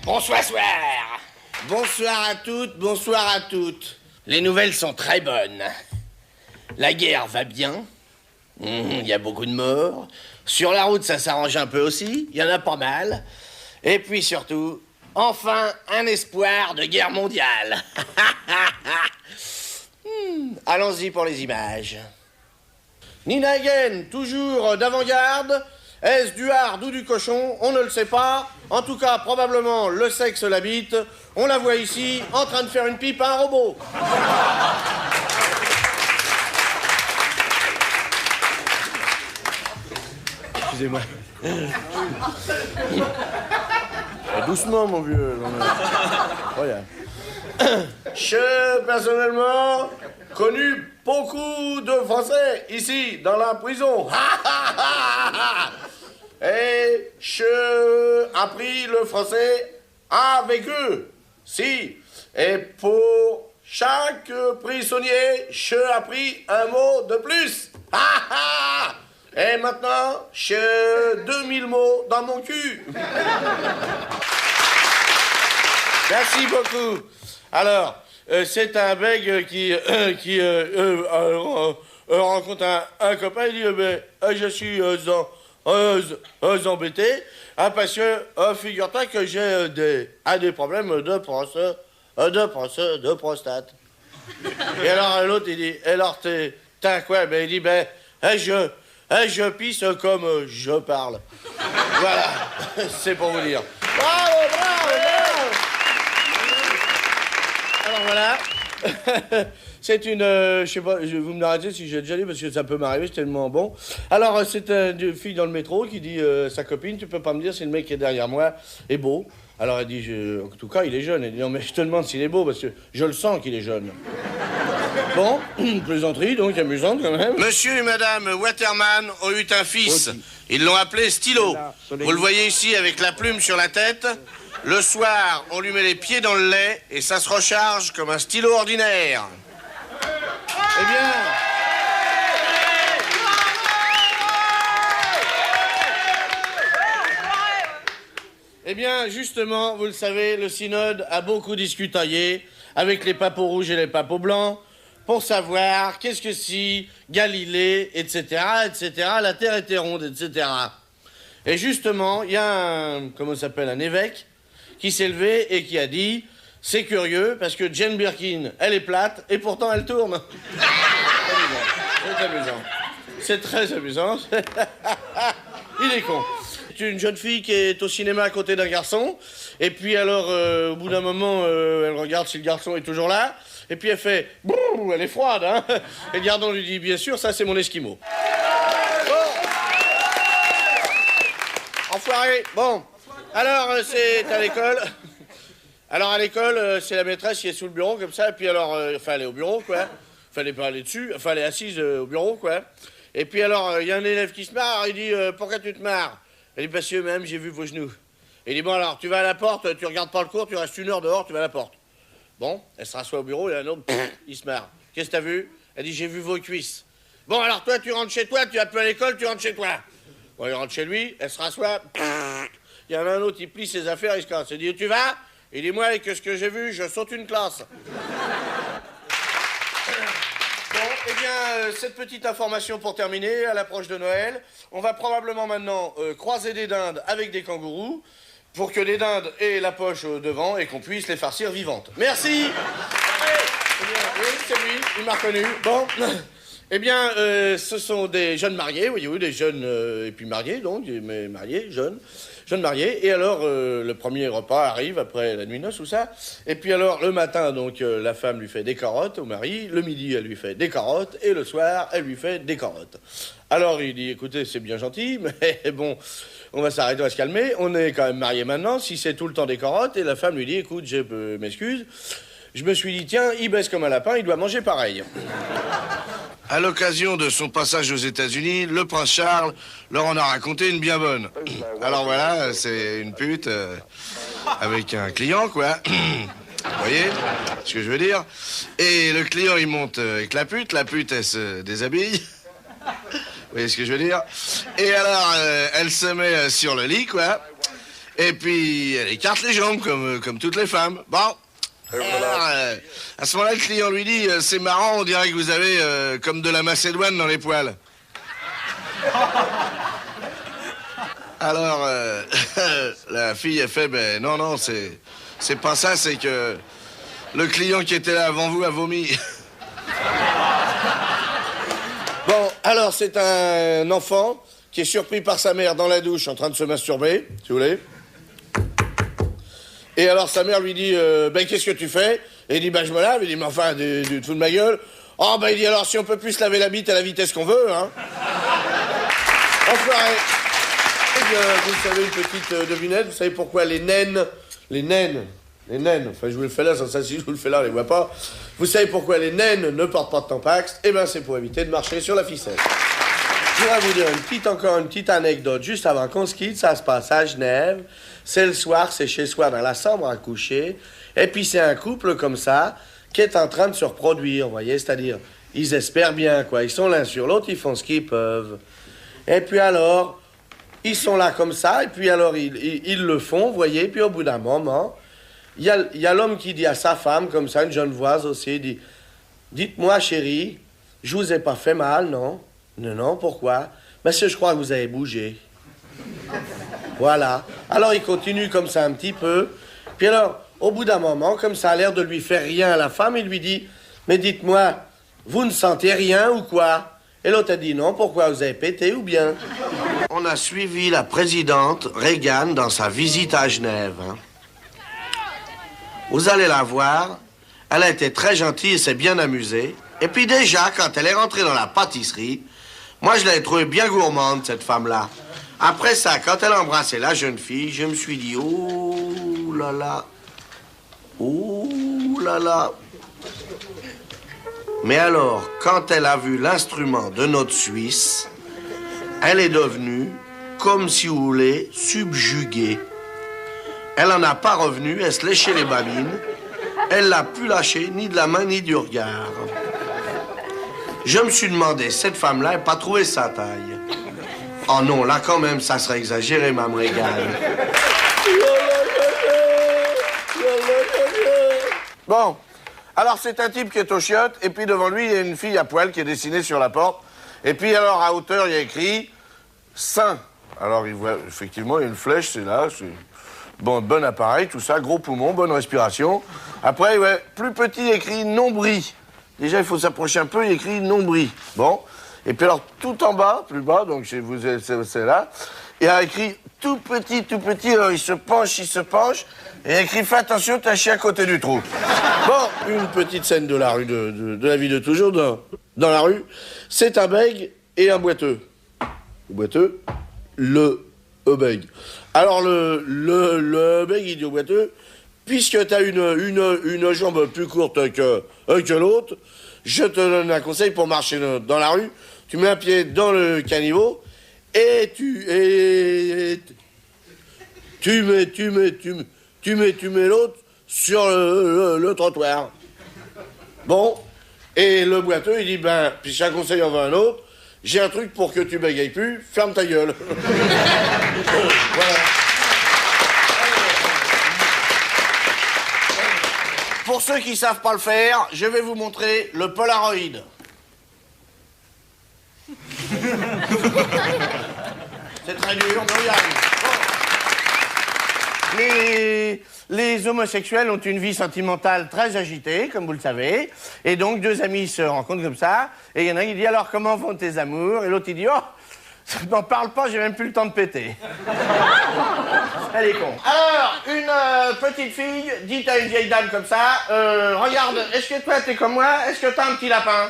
Bonsoir, soir. Bonsoir à toutes, bonsoir à toutes. Les nouvelles sont très bonnes. La guerre va bien. Il y a beaucoup de morts. Sur la route, ça s'arrange un peu aussi. Il y en a pas mal. Et puis surtout, enfin, un espoir de guerre mondiale. Allons-y pour les images. Nina Hagen, toujours d'avant-garde. Est-ce du hard ou du cochon? On ne le sait pas. En tout cas, probablement, le sexe l'habite. On la voit ici, en train de faire une pipe à un robot. Excusez-moi. Doucement, mon vieux. Regarde. Je, personnellement, connu beaucoup de Français ici, dans la prison. Et je appris le français avec eux. Si. Et pour chaque prisonnier, je appris un mot de plus. Et maintenant, j'ai 2000 mots dans mon cul. Merci beaucoup. Alors, c'est un bègue qui rencontre un copain, il dit, je suis embêté, parce que figure-toi que j'ai des problèmes de prostate. Et alors l'autre, il dit, alors t'as quoi? Ben, il dit, je pisse comme je parle. Voilà, c'est pour vous dire. Bravo, bravo, bravo. Alors voilà, c'est une, je sais pas, vous me l'arrêtez si j'ai déjà dit, parce que ça peut m'arriver, c'est tellement bon. Alors, c'est une fille dans le métro qui dit sa copine, tu peux pas me dire si le mec qui est derrière moi est beau? Alors elle dit, en tout cas, il est jeune. Elle dit, non mais je te demande s'il est beau, parce que je le sens qu'il est jeune. Bon, une plaisanterie, donc amusante quand même. Monsieur et Madame Waterman ont eu un fils. Ils l'ont appelé Stylo. Vous le voyez ici avec la plume sur la tête. Le soir, on lui met les pieds dans le lait et ça se recharge comme un stylo ordinaire. Eh bien... Eh bien, justement, vous le savez, le synode a beaucoup discutaillé avec les papos rouges et les papos blancs pour savoir qu'est-ce que si Galilée, etc., etc., la Terre était ronde, etc. Et justement, il y a un évêque qui s'est levé et qui a dit « C'est curieux, parce que Jane Birkin, elle est plate, et pourtant elle tourne. » C'est amusant. C'est très amusant. Il est con. C'est une jeune fille qui est au cinéma à côté d'un garçon, et puis alors, au bout d'un moment, elle regarde si le garçon est toujours là, et puis elle fait « Brrr, elle est froide, hein ?» Et le gardien lui dit « Bien sûr, ça c'est mon Esquimau. » Bon. Enfoiré. Bon. Alors, c'est à l'école. Alors, à l'école, c'est la maîtresse qui est sous le bureau, comme ça. Et puis, alors, elle est au bureau, quoi. Fallait pas aller dessus. Enfin, elle est assise au bureau, quoi. Et puis, alors, il y a un élève qui se marre. Il dit, pourquoi tu te marres? Elle dit, parce que même, j'ai vu vos genoux. Il dit, bon, alors, tu vas à la porte, tu regardes pas le cours, tu restes 1 heure dehors, tu vas à la porte. Bon, elle se rassoit au bureau, et un autre, il se marre. Qu'est-ce que t'as vu? Elle dit, j'ai vu vos cuisses. Bon, alors, toi, tu rentres chez toi, tu vas plus à l'école, tu rentres chez toi. Bon, il rentre chez lui, elle se rassoit. Il y en a un autre, il plie ses affaires, il se casse. Il dit, où tu vas? Il dit, moi, avec ce que j'ai vu, je saute une classe. Bon, eh bien, cette petite information pour terminer, à l'approche de Noël, on va probablement maintenant croiser des dindes avec des kangourous pour que les dindes aient la poche devant et qu'on puisse les farcir vivantes. Merci. Eh bien, oui, c'est lui, il m'a reconnu. Bon, eh bien, ce sont des jeunes mariés, voyez-vous, des jeunes, et puis mariés, donc, mais mariés, jeunes mariés. Et alors, le premier repas arrive après la nuit de noces, tout ça. Et puis alors, le matin, donc, la femme lui fait des carottes au mari. Le midi, elle lui fait des carottes. Et le soir, elle lui fait des carottes. Alors, il dit, écoutez, c'est bien gentil, mais bon, on va s'arrêter, on va se calmer. On est quand même mariés maintenant, si c'est tout le temps des carottes. Et la femme lui dit, écoute, je m'excuse. Je me suis dit, tiens, il baisse comme un lapin, il doit manger pareil. À l'occasion de son passage aux États-Unis, le prince Charles leur en a raconté une bien bonne. Alors voilà, c'est une pute avec un client, quoi. Vous voyez ce que je veux dire? Et le client, il monte avec la pute, elle se déshabille. Vous voyez ce que je veux dire? Et alors, elle se met sur le lit, quoi. Et puis, elle écarte les jambes, comme toutes les femmes. Bon. Alors, à ce moment-là, le client lui dit, c'est marrant, on dirait que vous avez comme de la macédoine dans les poils. Alors, la fille, elle fait, ben non, c'est pas ça, c'est que le client qui était là avant vous a vomi. Bon, alors, c'est un enfant qui est surpris par sa mère dans la douche en train de se masturber, si vous voulez. Et alors, sa mère lui dit, ben, qu'est-ce que tu fais? Et il dit, ben, je me lave. Il dit, mais enfin, tu te fous de ma gueule? Oh, ben, il dit, alors, si on peut plus se laver la bite à la vitesse qu'on veut, hein. Enfoiré. Vous savez, une petite devinette, vous savez pourquoi les naines, enfin je vous le fais là, ça si je vous le fais là, on les voit pas. Vous savez pourquoi les naines ne portent pas de tampax? Eh ben c'est pour éviter de marcher sur la ficelle. Je voudrais vous dire encore une petite anecdote, juste avant qu'on se quitte, ça se passe à Genève, c'est le soir, c'est chez soi dans la chambre à coucher, et puis c'est un couple comme ça, qui est en train de se reproduire, vous voyez, c'est-à-dire, ils espèrent bien, quoi, ils sont l'un sur l'autre, ils font ce qu'ils peuvent. Et puis alors, ils sont là comme ça, et puis alors ils le font, vous voyez, puis au bout d'un moment, il y a l'homme qui dit à sa femme, comme ça, une genevoise aussi, il dit, dites-moi chérie, je vous ai pas fait mal, non? Non, pourquoi? Parce que je crois que vous avez bougé. Voilà. Alors il continue comme ça un petit peu, puis alors, au bout d'un moment, comme ça a l'air de lui faire rien à la femme, il lui dit, mais dites-moi, vous ne sentez rien ou quoi? Et l'autre a dit non, pourquoi, vous avez pété ou bien? On a suivi la présidente Reagan dans sa visite à Genève. Hein. Vous allez la voir, elle a été très gentille et s'est bien amusée. Et puis déjà, quand elle est rentrée dans la pâtisserie, moi je l'ai trouvée bien gourmande, cette femme-là. Après ça, quand elle a embrassé la jeune fille, je me suis dit, oh là là, oh là là. Mais alors, quand elle a vu l'instrument de notre Suisse, elle est devenue, comme si vous voulez, subjuguée. Elle n'en a pas revenu, elle se léchait les babines. Elle l'a plus lâché, ni de la main, ni du regard. Je me suis demandé, cette femme-là n'a pas trouvé sa taille. Oh non, là quand même, ça serait exagéré, Mme Reagan. Bon. Alors, c'est un type qui est aux chiottes, et puis devant lui, il y a une fille à poil qui est dessinée sur la porte. Et puis, alors, à hauteur, il y a écrit « Sein ». Alors, il voit, effectivement, il y a une flèche, c'est là, c'est bon appareil, tout ça, gros poumon, bonne respiration. Après, ouais, plus petit, écrit « Nombril ». Déjà, il faut s'approcher un peu, il écrit « Nombril ». Bon. Et puis, alors, tout en bas, plus bas, donc chez vous, c'est là, il y a écrit « Tout petit », alors il se penche, et il écrit « Fais attention, t'as un chien à côté du trou ». Bon, une petite scène de la rue, de la vie de toujours, dans la rue. C'est un bègue et un boiteux. Le boiteux, le bègue. Alors, le bègue, il dit au boiteux, puisque t'as une jambe plus courte que l'autre, je te donne un conseil pour marcher dans la rue. Tu mets un pied dans le caniveau et tu mets l'autre sur le trottoir. Bon, et le boiteux, il dit, ben, puis chaque conseil en va un autre, j'ai un truc pour que tu bégayes plus, ferme ta gueule. Voilà. Pour ceux qui savent pas le faire, je vais vous montrer le Polaroid. C'est très dur, mais on y arrive. Bon. Les homosexuels ont une vie sentimentale très agitée, comme vous le savez. Et donc, deux amis se rencontrent comme ça. Et il y en a un qui dit, alors, comment vont tes amours? Et l'autre, il dit, oh, n'en parle pas, j'ai même plus le temps de péter. Elle est con. Alors, une petite fille dit à une vieille dame comme ça, regarde, est-ce que toi, t'es comme moi? Est-ce que t'as un petit lapin?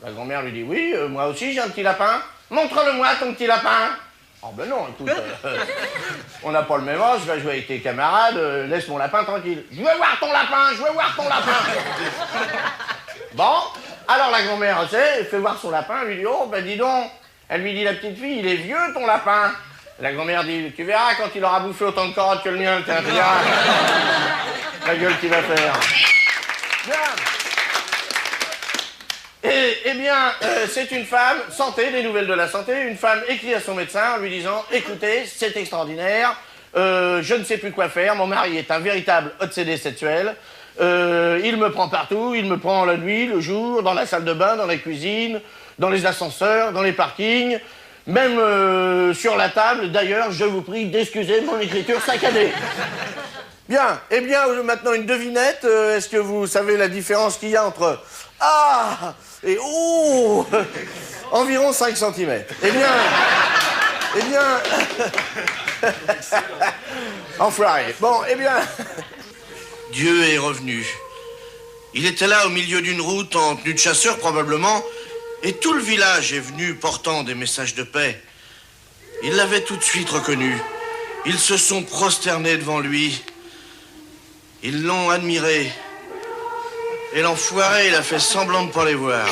La grand-mère lui dit, oui, moi aussi, j'ai un petit lapin. Montre-le-moi, ton petit lapin. Oh ben non, écoute, on n'a pas le même âge, je vais jouer avec tes camarades, laisse mon lapin tranquille. Je veux voir ton lapin, je veux voir ton lapin. Bon, alors la grand-mère, tu sais, elle fait voir son lapin, elle lui dit, oh ben dis donc, elle lui dit, la petite fille, il est vieux ton lapin. La grand-mère dit, tu verras quand il aura bouffé autant de carottes que le mien, tiens, regarde. La gueule qu'il va faire. Bien. Eh bien, c'est une femme, santé, des nouvelles de la santé, une femme écrit à son médecin en lui disant, écoutez, c'est extraordinaire, je ne sais plus quoi faire, mon mari est un véritable obsédé sexuel, il me prend partout, il me prend la nuit, le jour, dans la salle de bain, dans la cuisine, dans les ascenseurs, dans les parkings, même sur la table. D'ailleurs, je vous prie d'excuser mon écriture saccadée. Bien, eh bien, maintenant une devinette. Est-ce que vous savez la différence qu'il y a entre « Ah » et « Oh » Environ 5 cm. Eh bien... Enfoiré. Bon, eh bien... Dieu est revenu. Il était là au milieu d'une route, en tenue de chasseur probablement, et tout le village est venu portant des messages de paix. Ils l'avaient tout de suite reconnu. Ils se sont prosternés devant lui. Ils l'ont admiré. Et l'enfoiré, il a fait semblant de ne pas les voir.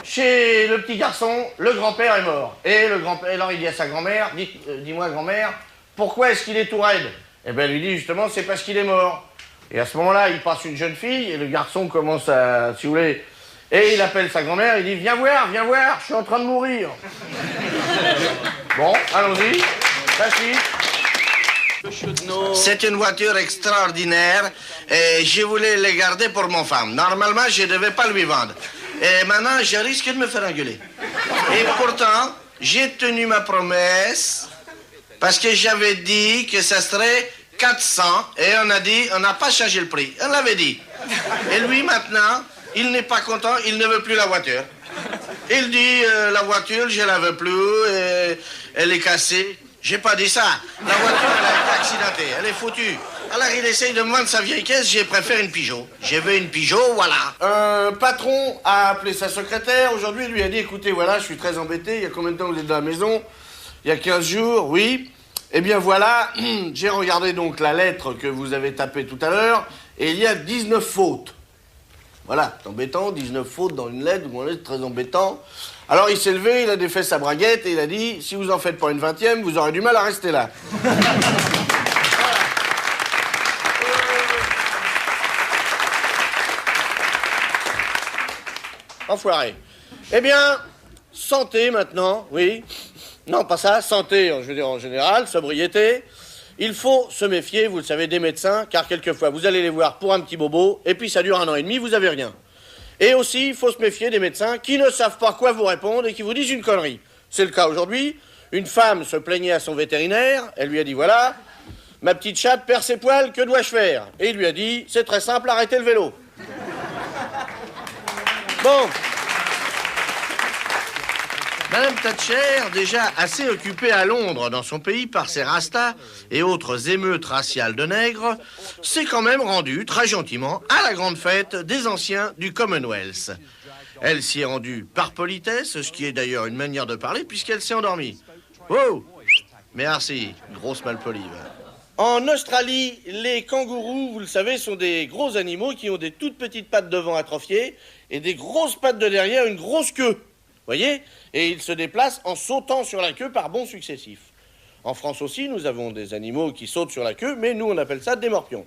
Chez le petit garçon, le grand-père est mort. Et le grand-père, alors il dit à sa grand-mère, dis-moi grand-mère, pourquoi est-ce qu'il est tout raide? Eh bien, elle lui dit justement, c'est parce qu'il est mort. Et à ce moment-là, il passe une jeune fille, et le garçon commence à, si vous voulez, et il appelle sa grand-mère, il dit, viens voir, je suis en train de mourir. Bon, allons-y, facile. C'est une voiture extraordinaire et je voulais la garder pour mon femme. Normalement, je ne devais pas lui vendre. Et maintenant, je risque de me faire engueuler. Et pourtant, j'ai tenu ma promesse parce que j'avais dit que ça serait 400 et on a dit, on n'a pas changé le prix. On l'avait dit. Et lui, maintenant, il n'est pas content, il ne veut plus la voiture. Il dit, la voiture, je la veux plus, elle est cassée. J'ai pas dit ça. La voiture, elle a été accidentée. Elle est foutue. Alors, il essaye de me vendre sa vieille caisse. Je préfère une Peugeot. Je veux une Peugeot, voilà. Un patron a appelé sa secrétaire. Aujourd'hui, il lui a dit, écoutez, voilà, je suis très embêté. Il y a combien de temps que vous êtes dans la maison? Il y a 15 jours, oui. Eh bien, voilà. J'ai regardé donc la lettre que vous avez tapée tout à l'heure. Et il y a 19 fautes. Voilà, c'est embêtant. 19 fautes dans une lettre. C'est très embêtant. Alors il s'est levé, il a défait sa braguette et il a dit « Si vous en faites pas une 20e, vous aurez du mal à rester là. » Enfoiré. Eh bien, santé maintenant, oui. Non, pas ça, santé, je veux dire en général, sobriété. Il faut se méfier, vous le savez, des médecins, car quelquefois vous allez les voir pour un petit bobo, et puis ça dure 1 an et demi, vous avez rien. Et aussi, il faut se méfier des médecins qui ne savent pas quoi vous répondre et qui vous disent une connerie. C'est le cas aujourd'hui. Une femme se plaignait à son vétérinaire. Elle lui a dit, voilà, ma petite chatte perd ses poils, que dois-je faire? Et il lui a dit, c'est très simple, arrêtez le vélo. Bon. Madame Thatcher, déjà assez occupée à Londres dans son pays par ses rastas et autres émeutes raciales de nègres, s'est quand même rendue très gentiment à la grande fête des anciens du Commonwealth. Elle s'y est rendue par politesse, ce qui est d'ailleurs une manière de parler puisqu'elle s'est endormie. Oh, merci, grosse malpolie. En Australie, les kangourous, vous le savez, sont des gros animaux qui ont des toutes petites pattes devant atrophiées et des grosses pattes de derrière, une grosse queue. Voyez? Et ils se déplacent en sautant sur la queue par bonds successifs. En France aussi, nous avons des animaux qui sautent sur la queue, mais nous, on appelle ça des morpions.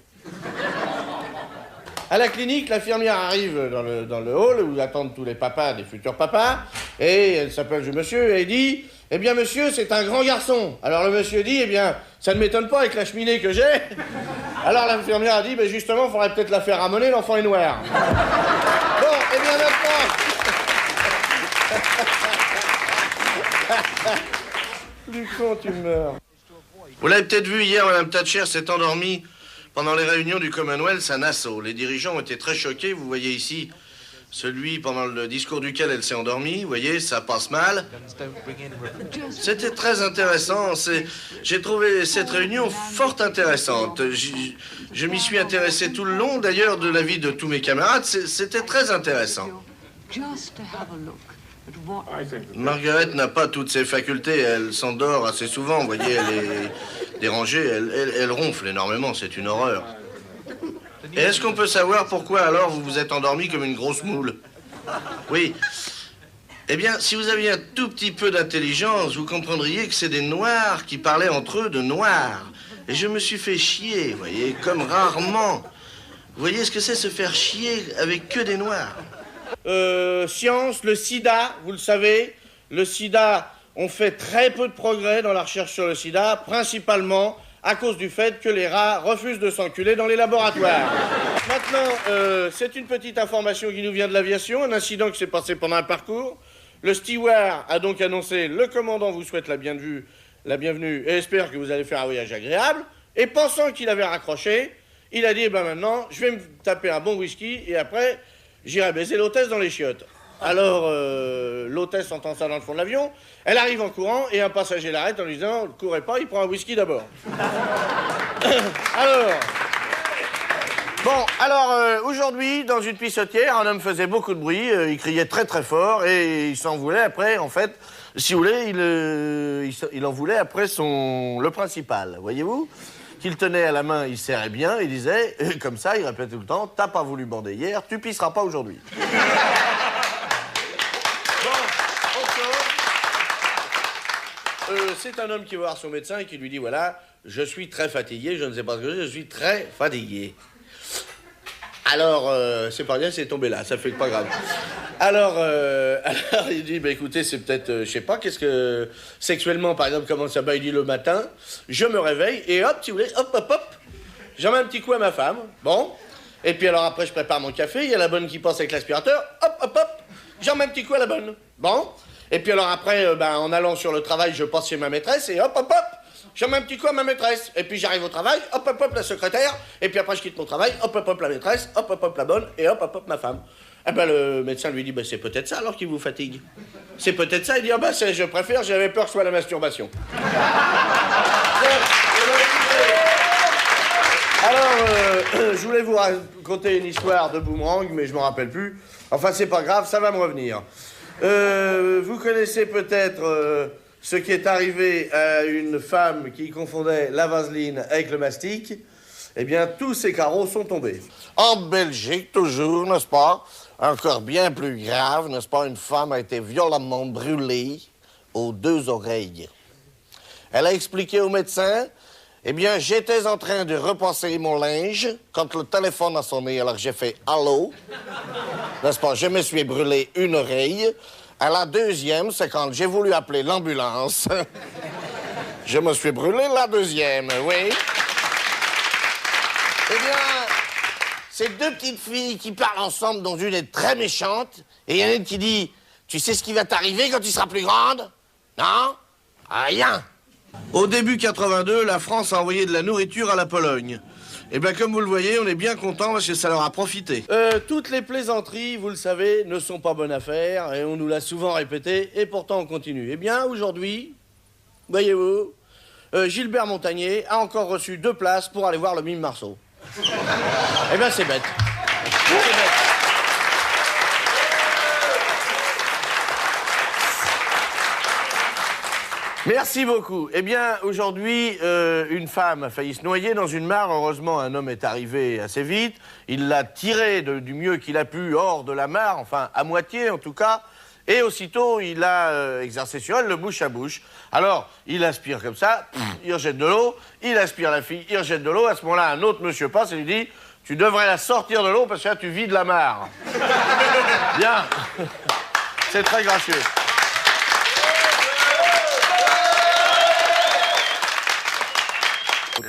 À la clinique, l'infirmière arrive dans le hall où attendent tous les papas, des futurs papas, et elle s'appelle monsieur, et elle dit, eh bien, monsieur, c'est un grand garçon. Alors le monsieur dit, eh bien, ça ne m'étonne pas avec la cheminée que j'ai. Alors l'infirmière a dit, ben justement, il faudrait peut-être la faire ramoner, l'enfant est noir. Bon, eh bien, maintenant... Plus con, tu meurs. Vous l'avez peut-être vu hier, Mme Thatcher s'est endormie pendant les réunions du Commonwealth à Nassau. Les dirigeants ont été très choqués. Vous voyez ici celui pendant le discours duquel elle s'est endormie. Vous voyez, ça passe mal. C'était très intéressant. J'ai trouvé cette réunion fort intéressante. Je m'y suis intéressé tout le long, d'ailleurs, de l'avis de tous mes camarades. C'était très intéressant. Margaret n'a pas toutes ses facultés, elle s'endort assez souvent, vous voyez, elle est dérangée, elle ronfle énormément, c'est une horreur. Et est-ce qu'on peut savoir pourquoi alors vous vous êtes endormi comme une grosse moule? Oui. Eh bien, si vous aviez un tout petit peu d'intelligence, vous comprendriez que c'est des noirs qui parlaient entre eux de noirs. Et je me suis fait chier, vous voyez, comme rarement. Vous voyez ce que c'est se faire chier avec que des noirs? Science, le sida, vous le savez, le sida, on fait très peu de progrès dans la recherche sur le sida, principalement à cause du fait que les rats refusent de s'enculer dans les laboratoires. Maintenant, c'est une petite information qui nous vient de l'aviation, un incident qui s'est passé pendant un parcours. Le steward a donc annoncé « Le commandant vous souhaite la bienvenue et espère que vous allez faire un voyage agréable ». Et pensant qu'il avait raccroché, il a dit « Eh ben maintenant, je vais me taper un bon whisky et après, j'irai baiser l'hôtesse dans les chiottes ». Alors, l'hôtesse entend ça dans le fond de l'avion, elle arrive en courant et un passager l'arrête en lui disant « Courez pas, il prend un whisky d'abord ». Alors, aujourd'hui, dans une pissotière, un homme faisait beaucoup de bruit, il criait très très fort et il s'en voulait après, en fait, si vous voulez, il en voulait après le principal, voyez-vous, qu'il tenait à la main, il serrait bien, il disait, comme ça, il répétait tout le temps, t'as pas voulu bander hier, tu pisseras pas aujourd'hui. C'est un homme qui va voir son médecin et qui lui dit, voilà, je suis très fatigué, je ne sais pas ce que je suis très fatigué. Alors, c'est pas bien, c'est tombé là, ça fait pas grave. Alors il dit, bah écoutez, c'est peut-être, je sais pas, qu'est-ce que, sexuellement, par exemple, comment ça va, il dit le matin, je me réveille, et hop, si vous voulez, hop, j'en mets un petit coup à ma femme, bon, et puis alors après, je prépare mon café, il y a la bonne qui passe avec l'aspirateur, hop, j'en mets un petit coup à la bonne, bon, et puis alors après, en allant sur le travail, je passe chez ma maîtresse, et hop, j'en mets un petit coup à ma maîtresse. Et puis j'arrive au travail, hop, la secrétaire. Et puis après, je quitte mon travail, hop, la maîtresse, hop, la bonne, et hop, ma femme. Eh ben, le médecin lui dit, ben, c'est peut-être ça alors qui vous fatigue. C'est peut-être ça. Il dit, ah ben, je préfère, j'avais peur que ce soit la masturbation. Alors, je voulais vous raconter une histoire de boomerang, mais je m'en rappelle plus. Enfin, c'est pas grave, ça va me revenir. Vous connaissez peut-être... ce qui est arrivé à une femme qui confondait la vaseline avec le mastic, eh bien, tous ces carreaux sont tombés. En Belgique, toujours, n'est-ce pas? Encore bien plus grave, n'est-ce pas? Une femme a été violemment brûlée aux 2 oreilles. Elle a expliqué au médecin, eh bien, j'étais en train de repasser mon linge quand le téléphone a sonné, alors j'ai fait « Allô ?» N'est-ce pas? Je me suis brûlé une oreille. À la deuxième, c'est quand j'ai voulu appeler l'ambulance. Je me suis brûlé la deuxième, oui. Eh bien, c'est 2 petites filles qui parlent ensemble, dont une est très méchante, et il y en a une qui dit, tu sais ce qui va t'arriver quand tu seras plus grande? Non? Rien. Au début 82, la France a envoyé de la nourriture à la Pologne. Et bien, comme vous le voyez, on est bien content parce que ça leur a profité. Toutes les plaisanteries, vous le savez, ne sont pas bonnes à faire et on nous l'a souvent répété et pourtant on continue. Eh bien, aujourd'hui, voyez-vous, Gilbert Montagnier a encore reçu 2 places pour aller voir le mime Marceau. Eh bien, c'est bête. C'est bête. Merci beaucoup. Eh bien, aujourd'hui, une femme a failli se noyer dans une mare. Heureusement, un homme est arrivé assez vite. Il l'a tirée du mieux qu'il a pu hors de la mare, enfin, à moitié en tout cas. Et aussitôt, il a exercé sur elle le bouche à bouche. Alors, il aspire comme ça, il rejette de l'eau, il aspire la fille, il rejette de l'eau. À ce moment-là, un autre monsieur passe et lui dit « Tu devrais la sortir de l'eau parce que là, tu vides la mare. » Bien. C'est très gracieux.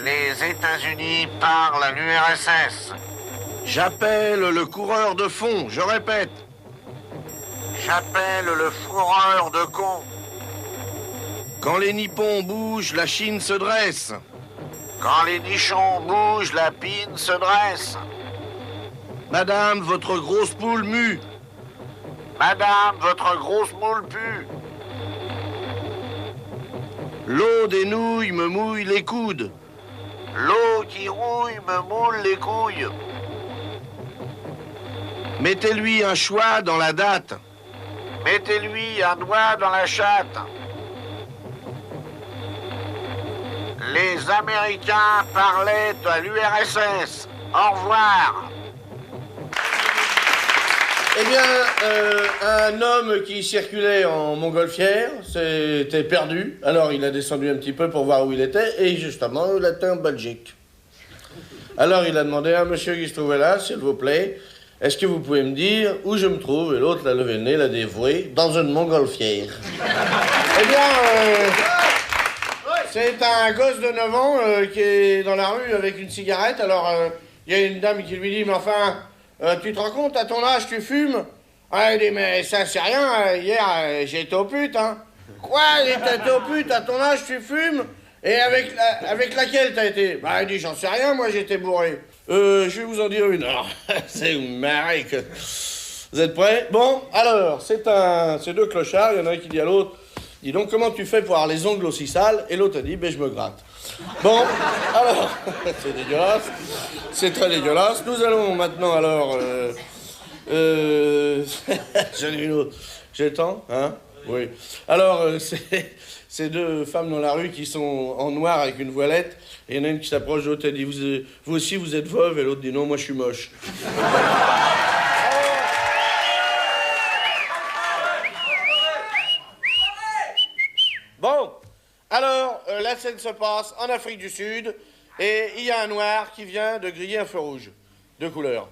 Les États-Unis parlent à l'URSS. J'appelle le coureur de fond, je répète. J'appelle le fourreur de con. Quand les Nippons bougent, la Chine se dresse. Quand les nichons bougent, la pine se dresse. Madame, votre grosse poule mue. Madame, votre grosse moule pue. L'eau des nouilles me mouille les coudes. L'eau qui rouille me moule les couilles. Mettez-lui un choix dans la date. Mettez-lui un doigt dans la chatte. Les Américains parlaient à l'URSS. Au revoir. Eh bien, un homme qui circulait en montgolfière s'était perdu. Alors, il a descendu un petit peu pour voir où il était. Et justement, il était en Belgique. Alors, il a demandé à un monsieur qui se trouvait là, s'il vous plaît, est-ce que vous pouvez me dire où je me trouve? Et l'autre l'a levé le nez, l'a dévoué, dans une montgolfière. Eh bien, c'est un gosse de 9 ans qui est dans la rue avec une cigarette. Alors, il y a une dame qui lui dit, mais enfin, tu te rends compte, à ton âge, tu fumes? Ah, il dit, mais ça, c'est rien. Hier, j'ai été au pute, hein. Quoi? Il dit, t'as été au pute, à ton âge, tu fumes? Et avec laquelle t'as été? Bah, il dit, j'en sais rien, moi, j'étais bourré. Je vais vous en dire une. Alors, c'est une marée que... Vous êtes prêts? Bon, alors, c'est deux clochards, il y en a un qui dit à l'autre, dis donc, comment tu fais pour avoir les ongles aussi sales? Et l'autre a dit, ben, je me gratte. Bon, alors, c'est dégueulasse, c'est très dégueulasse. Nous allons maintenant, alors, j'en ai une autre. J'ai le temps, hein? Oui. Alors, c'est deux femmes dans la rue qui sont en noir avec une voilette, et il y en a une qui s'approche de l'autre, elle dit, vous aussi, vous êtes veuve? Et l'autre dit, non, moi, je suis moche. Bon, alors, la scène se passe en Afrique du Sud, et il y a un noir qui vient de griller un feu rouge, de couleur.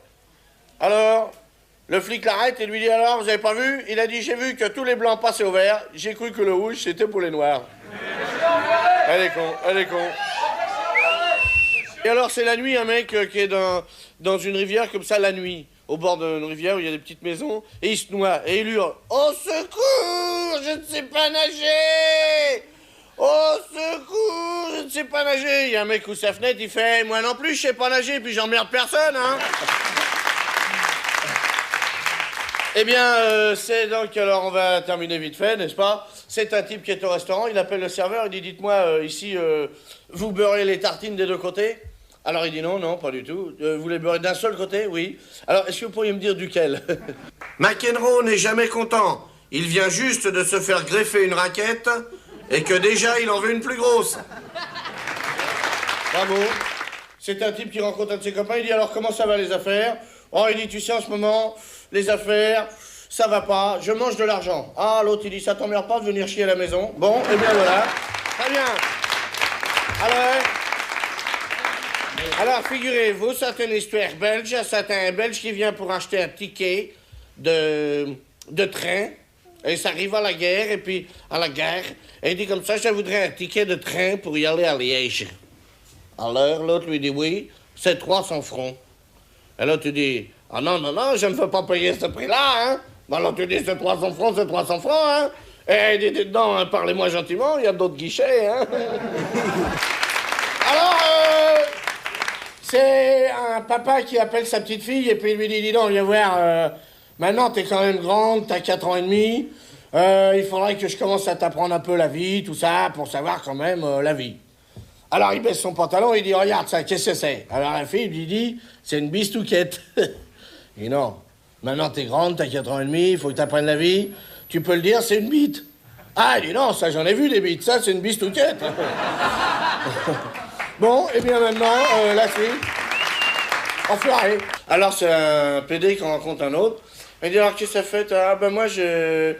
Alors, le flic l'arrête et lui dit, alors, vous avez pas vu? Il a dit, j'ai vu que tous les blancs passaient au vert, j'ai cru que le rouge, c'était pour les noirs. Elle est con, elle est con. Et alors, c'est la nuit, un mec qui est dans une rivière comme ça, la nuit, au bord d'une rivière où il y a des petites maisons, et il se noie, et il hurle, au secours, je ne sais pas nager! Au secours, je ne sais pas nager! Il y a un mec où sa fenêtre, il fait, moi non plus, je sais pas nager, puis j'emmerde personne, hein! Eh bien, c'est donc, alors on va terminer vite fait, n'est-ce pas? C'est un type qui est au restaurant, il appelle le serveur, il dit, dites-moi, ici, vous beurrez les tartines des deux côtés? Alors il dit, non, non, pas du tout. Vous les beurrez d'un seul côté? Oui. Alors, est-ce que vous pourriez me dire duquel? McEnroe n'est jamais content. Il vient juste de se faire greffer une raquette et que déjà, il en veut une plus grosse. Bravo. C'est un type qui rencontre un de ses copains, il dit, alors comment ça va les affaires? Oh, il dit, tu sais, en ce moment, les affaires, ça va pas, je mange de l'argent. Ah, l'autre, il dit, ça t'emmerde pas de venir chier à la maison? Bon, et bien voilà. Très bien. Alors, figurez-vous, c'est une histoire belge. C'est un Belge qui vient pour acheter un ticket de train. Et ça arrive à la guerre, et puis à la gare. Et il dit comme ça, je voudrais un ticket de train pour y aller à Liège. Alors, l'autre lui dit oui, c'est 300 francs. Et l'autre lui dit, ah non, non, non, je ne veux pas payer ce prix-là, hein. Ben, l'autre lui dit, c'est 300 francs, c'est 300 francs, hein. Et il dit, dedans, hein, parlez-moi gentiment, il y a d'autres guichets, hein. Alors, c'est un papa qui appelle sa petite fille et puis il lui dit, dis donc, viens voir, maintenant t'es quand même grande, t'as 4 ans et demi, il faudrait que je commence à t'apprendre un peu la vie, tout ça, pour savoir quand même la vie. Alors il baisse son pantalon et il dit, regarde ça, qu'est-ce que c'est? Alors la fille lui dit, c'est une bistouquette. Il dit, non, maintenant t'es grande, t'as 4 ans et demi, il faut que t'apprennes la vie, tu peux le dire, c'est une bite. Ah, il dit, non, ça j'en ai vu des bites, ça c'est une bistouquette. Bon, et bien maintenant, la fille, enfoiré. Alors c'est un PD qui rencontre un autre. Il dit, alors qu'est-ce que ça fait? Ah ben moi j'ai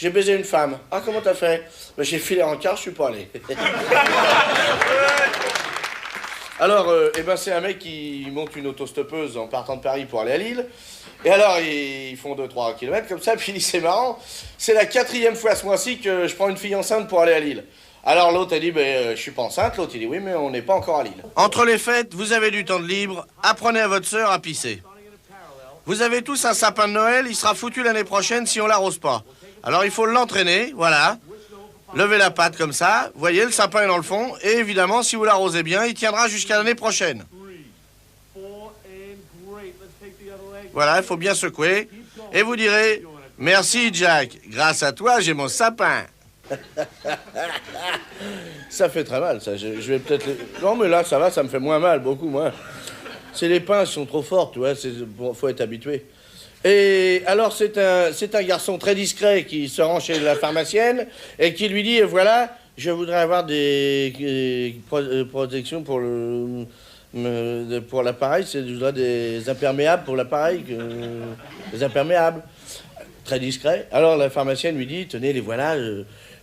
baisé une femme. Ah, comment t'as fait? Ben j'ai filé en quart, je suis pas allé. Alors, eh ben c'est un mec qui monte une autostoppeuse en partant de Paris pour aller à Lille. Et alors, ils font 2-3 kilomètres comme ça, puis il dit, c'est marrant, c'est la 4e fois ce mois-ci que je prends une fille enceinte pour aller à Lille. Alors l'autre a dit, je suis pas enceinte. L'autre il dit, oui, mais on n'est pas encore à Lille. Entre les fêtes, vous avez du temps de libre, apprenez à votre sœur à pisser. Vous avez tous un sapin de Noël, il sera foutu l'année prochaine si on l'arrose pas. Alors il faut l'entraîner, voilà. Levez la patte comme ça, voyez, le sapin est dans le fond, et évidemment, si vous l'arrosez bien, il tiendra jusqu'à l'année prochaine. Voilà, il faut bien secouer, et vous direz, merci Jack, grâce à toi, j'ai mon sapin. Ça fait très mal, ça. Je vais peut-être... Non, mais là, ça va, ça me fait moins mal, beaucoup moins. C'est les pinces sont trop fortes, tu vois, faut être habitué. Et alors, c'est un garçon très discret qui se rend chez la pharmacienne et qui lui dit, voilà, je voudrais avoir des protections pour l'appareil, je voudrais des imperméables pour l'appareil, des imperméables. Très discret. Alors, la pharmacienne lui dit, tenez, les voilà,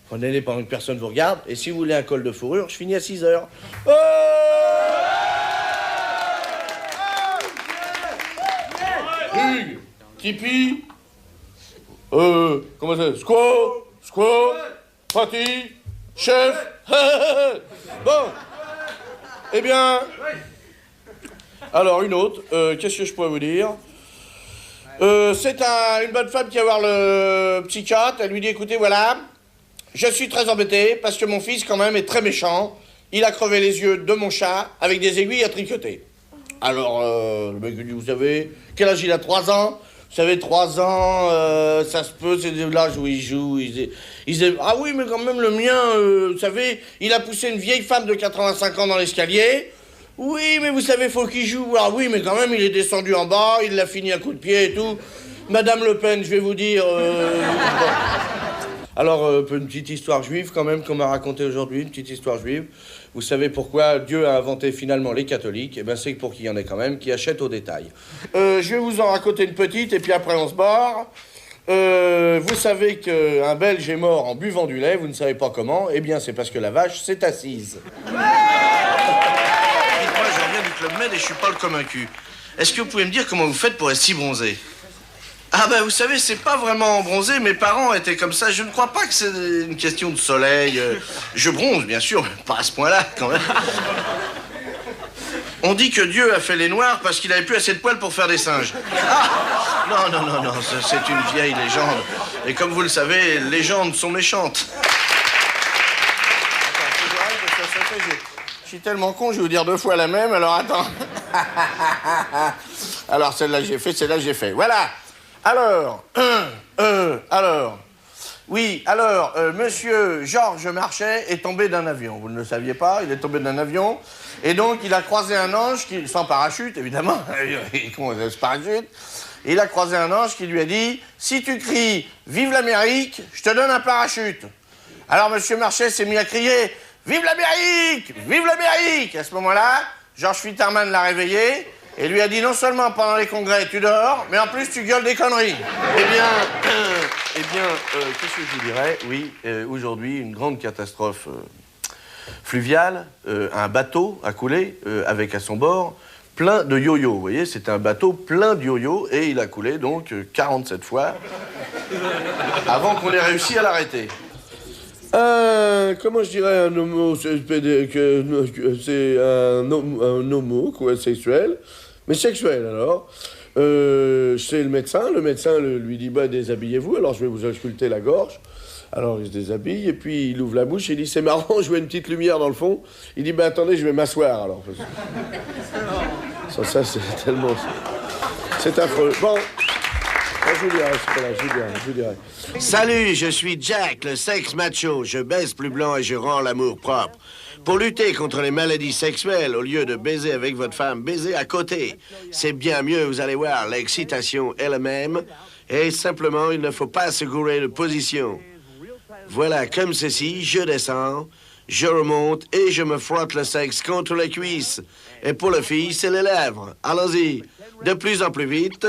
prenez-les pendant que personne vous regarde, et si vous voulez un col de fourrure, je finis à 6 heures. Oh! Hugues, Tipeee, comment ça? Squaw, Pâtis, chef. Bon. Eh bien... Alors, une autre. Qu'est-ce que je pourrais vous dire? C'est une bonne femme qui va voir le psychiatre. Elle lui dit, écoutez, voilà, je suis très embêté parce que mon fils, quand même, est très méchant. Il a crevé les yeux de mon chat avec des aiguilles à tricoter. Alors, le mec lui dit, vous savez, quel âge il a? 3 ans. Vous savez, 3 ans, ça se peut, c'est l'âge où il joue. Ah oui, mais quand même, le mien, vous savez, il a poussé une vieille femme de 85 ans dans l'escalier. Oui, mais vous savez, faut qu'il joue. Ah oui, mais quand même, il est descendu en bas, il l'a fini à coup de pied et tout. Madame Le Pen, je vais vous dire... Bon. Alors, une petite histoire juive quand même qu'on m'a racontée aujourd'hui, une petite histoire juive. Vous savez pourquoi Dieu a inventé finalement les catholiques? Eh bien, c'est pour qu'il y en ait quand même qui achètent au détail. Je vais vous en raconter une petite et puis après on se barre. Vous savez qu'un Belge est mort en buvant du lait, vous ne savez pas comment. Eh bien, c'est parce que la vache s'est assise. Dites-moi, je reviens du Club Med et je suis pas le convaincu. Est-ce que vous pouvez me dire comment vous faites pour être si bronzé? Ah ben, vous savez, c'est pas vraiment bronzé, mes parents étaient comme ça. Je ne crois pas que c'est une question de soleil. Je bronze, bien sûr, mais pas à ce point-là, quand même. On dit que Dieu a fait les noirs parce qu'il avait plus assez de poils pour faire des singes. Ah! Non, c'est une vieille légende. Et comme vous le savez, les légendes sont méchantes. Je suis tellement con, je vais vous dire 2 fois la même, alors attends. Alors, celle-là j'ai fait, celle-là j'ai fait. Voilà. Alors, monsieur Georges Marchais est tombé d'un avion. Vous ne le saviez pas, il est tombé d'un avion. Et donc, il a croisé un ange, sans parachute, évidemment. Comment on se parachute? Il a croisé un ange qui lui a dit, si tu cries « Vive l'Amérique », je te donne un parachute. Alors, monsieur Marchais s'est mis à crier « Vive l'Amérique! Vive l'Amérique » À ce moment-là, Georges Fitterman l'a réveillé et lui a dit non seulement pendant les congrès tu dors, mais en plus tu gueules des conneries. Eh bien, qu'est-ce que je vous dirais? Oui, aujourd'hui, une grande catastrophe fluviale. Un bateau a coulé avec à son bord plein de yo-yo. Vous voyez, c'était un bateau plein de yo-yo et il a coulé donc 47 fois avant qu'on ait réussi à l'arrêter. Comment je dirais un homo, c'est un homo, quoi, sexuel, mais sexuel alors. C'est le médecin lui dit, bah, déshabillez-vous, alors je vais vous ausculter la gorge. Alors il se déshabille, et puis il ouvre la bouche, et il dit, c'est marrant, je vois une petite lumière dans le fond. Il dit, bah attendez, je vais m'asseoir, alors. Ça, c'est tellement... C'est affreux. Bon... Je vous dirai. Salut, je suis Jack, le sexe macho. Je baise plus blanc et je rends l'amour propre. Pour lutter contre les maladies sexuelles, au lieu de baiser avec votre femme, baisez à côté. C'est bien mieux, vous allez voir, l'excitation est la même. Et simplement, il ne faut pas se gourer de position. Voilà, comme ceci, je descends, je remonte et je me frotte le sexe contre les cuisses. Et pour la fille, c'est les lèvres. Allons-y, de plus en plus vite.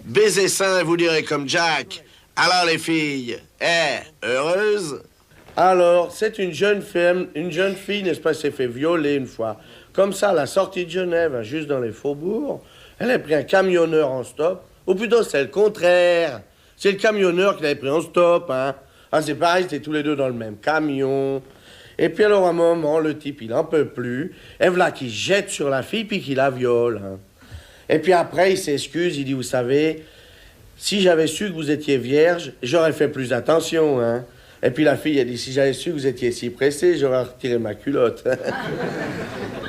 Baiser sain, vous direz comme Jack. Alors les filles, heureuse? Alors, c'est une jeune fille, n'est-ce pas, s'est fait violer une fois. Comme ça, à la sortie de Genève, juste dans les faubourgs, elle a pris un camionneur en stop. Ou plutôt, c'est le contraire. C'est le camionneur qui l'avait pris en stop, hein. Ah, c'est pareil, c'était tous les deux dans le même camion. Et puis alors, à un moment, le type, il en peut plus. Et voilà qu'il jette sur la fille, puis qu'il la viole, hein. Et puis après, il s'excuse, il dit, vous savez, si j'avais su que vous étiez vierge, j'aurais fait plus attention, hein. Et puis la fille a dit, si j'avais su que vous étiez si pressé, j'aurais retiré ma culotte.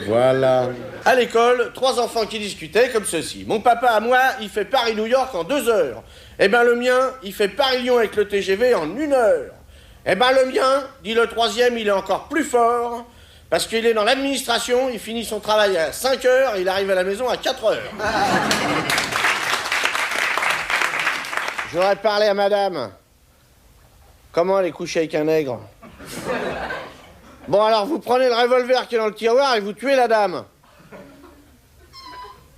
Voilà. À l'école, 3 enfants qui discutaient comme ceci. Mon papa, à moi, il fait Paris-New York en 2 heures. Eh ben le mien, il fait Paris-Lyon avec le TGV en 1 heure. Eh ben le mien, dit le 3e, il est encore plus fort... Parce qu'il est dans l'administration, il finit son travail à 5 heures et il arrive à la maison à 4 heures. J'aurais parlé à madame. Comment elle est couchée avec un nègre? Bon, alors vous prenez le revolver qui est dans le tiroir et vous tuez la dame.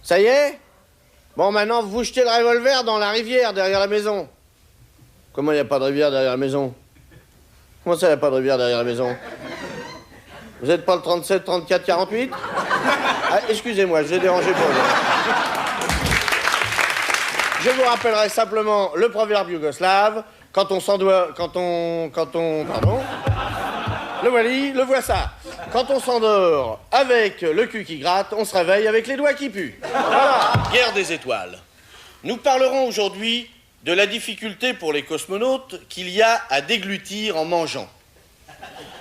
Ça y est? Bon, maintenant, vous jetez le revolver dans la rivière derrière la maison. Comment il n'y a pas de rivière derrière la maison? Comment ça, il n'y a pas de rivière derrière la maison? Vous n'êtes pas le 37, 34, 48? Ah, excusez-moi, je vous ai dérangé pour vous. Je vous rappellerai simplement le proverbe yougoslave. quand on s'endort... Pardon. Le voici. Quand on s'endort avec le cul qui gratte, on se réveille avec les doigts qui puent. Voilà. Guerre des étoiles. Nous parlerons aujourd'hui de la difficulté pour les cosmonautes qu'il y a à déglutir en mangeant.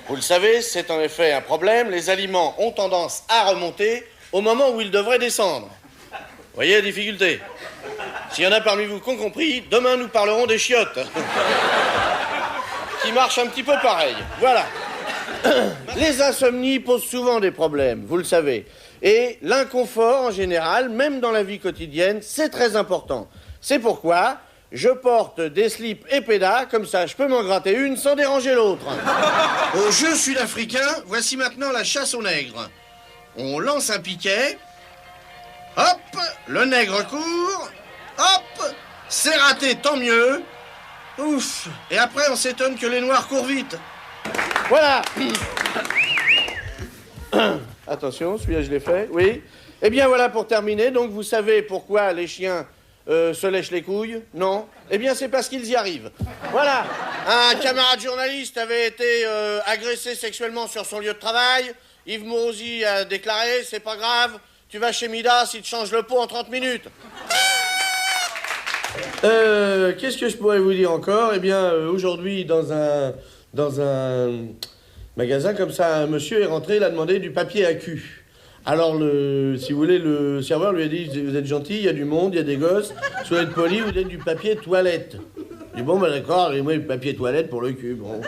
Vous le savez, c'est en effet un problème. Les aliments ont tendance à remonter au moment où ils devraient descendre. Vous voyez la difficulté? S'il y en a parmi vous qui ont compris, demain nous parlerons des chiottes. Qui marchent un petit peu pareil. Voilà. Les insomnies posent souvent des problèmes, vous le savez. Et l'inconfort en général, même dans la vie quotidienne, c'est très important. C'est pourquoi je porte des slips et pédas, comme ça je peux m'en gratter une sans déranger l'autre. Au jeu sud-africain, voici maintenant la chasse au nègre. On lance un piquet, hop, le nègre court, hop, c'est raté, tant mieux. Ouf, et après on s'étonne que les noirs courent vite. Voilà. Attention, celui-là je l'ai fait, oui. Eh bien voilà pour terminer, donc vous savez pourquoi les chiens se lèchent les couilles? Non? Eh bien c'est parce qu'ils y arrivent. Voilà. Un camarade journaliste avait été agressé sexuellement sur son lieu de travail. Yves Mourouzi a déclaré, c'est pas grave, tu vas chez Midas, il te change le pot en 30 minutes. Qu'est-ce que je pourrais vous dire encore? Eh bien, aujourd'hui, dans un magasin comme ça, un monsieur est rentré, il a demandé du papier à cul. Alors, si vous voulez, le serveur lui a dit, vous êtes gentil, il y a du monde, il y a des gosses, soyez poli, vous donnez du papier toilette. Il dit, bon, ben d'accord, donnez-moi du papier toilette pour le cul, bon.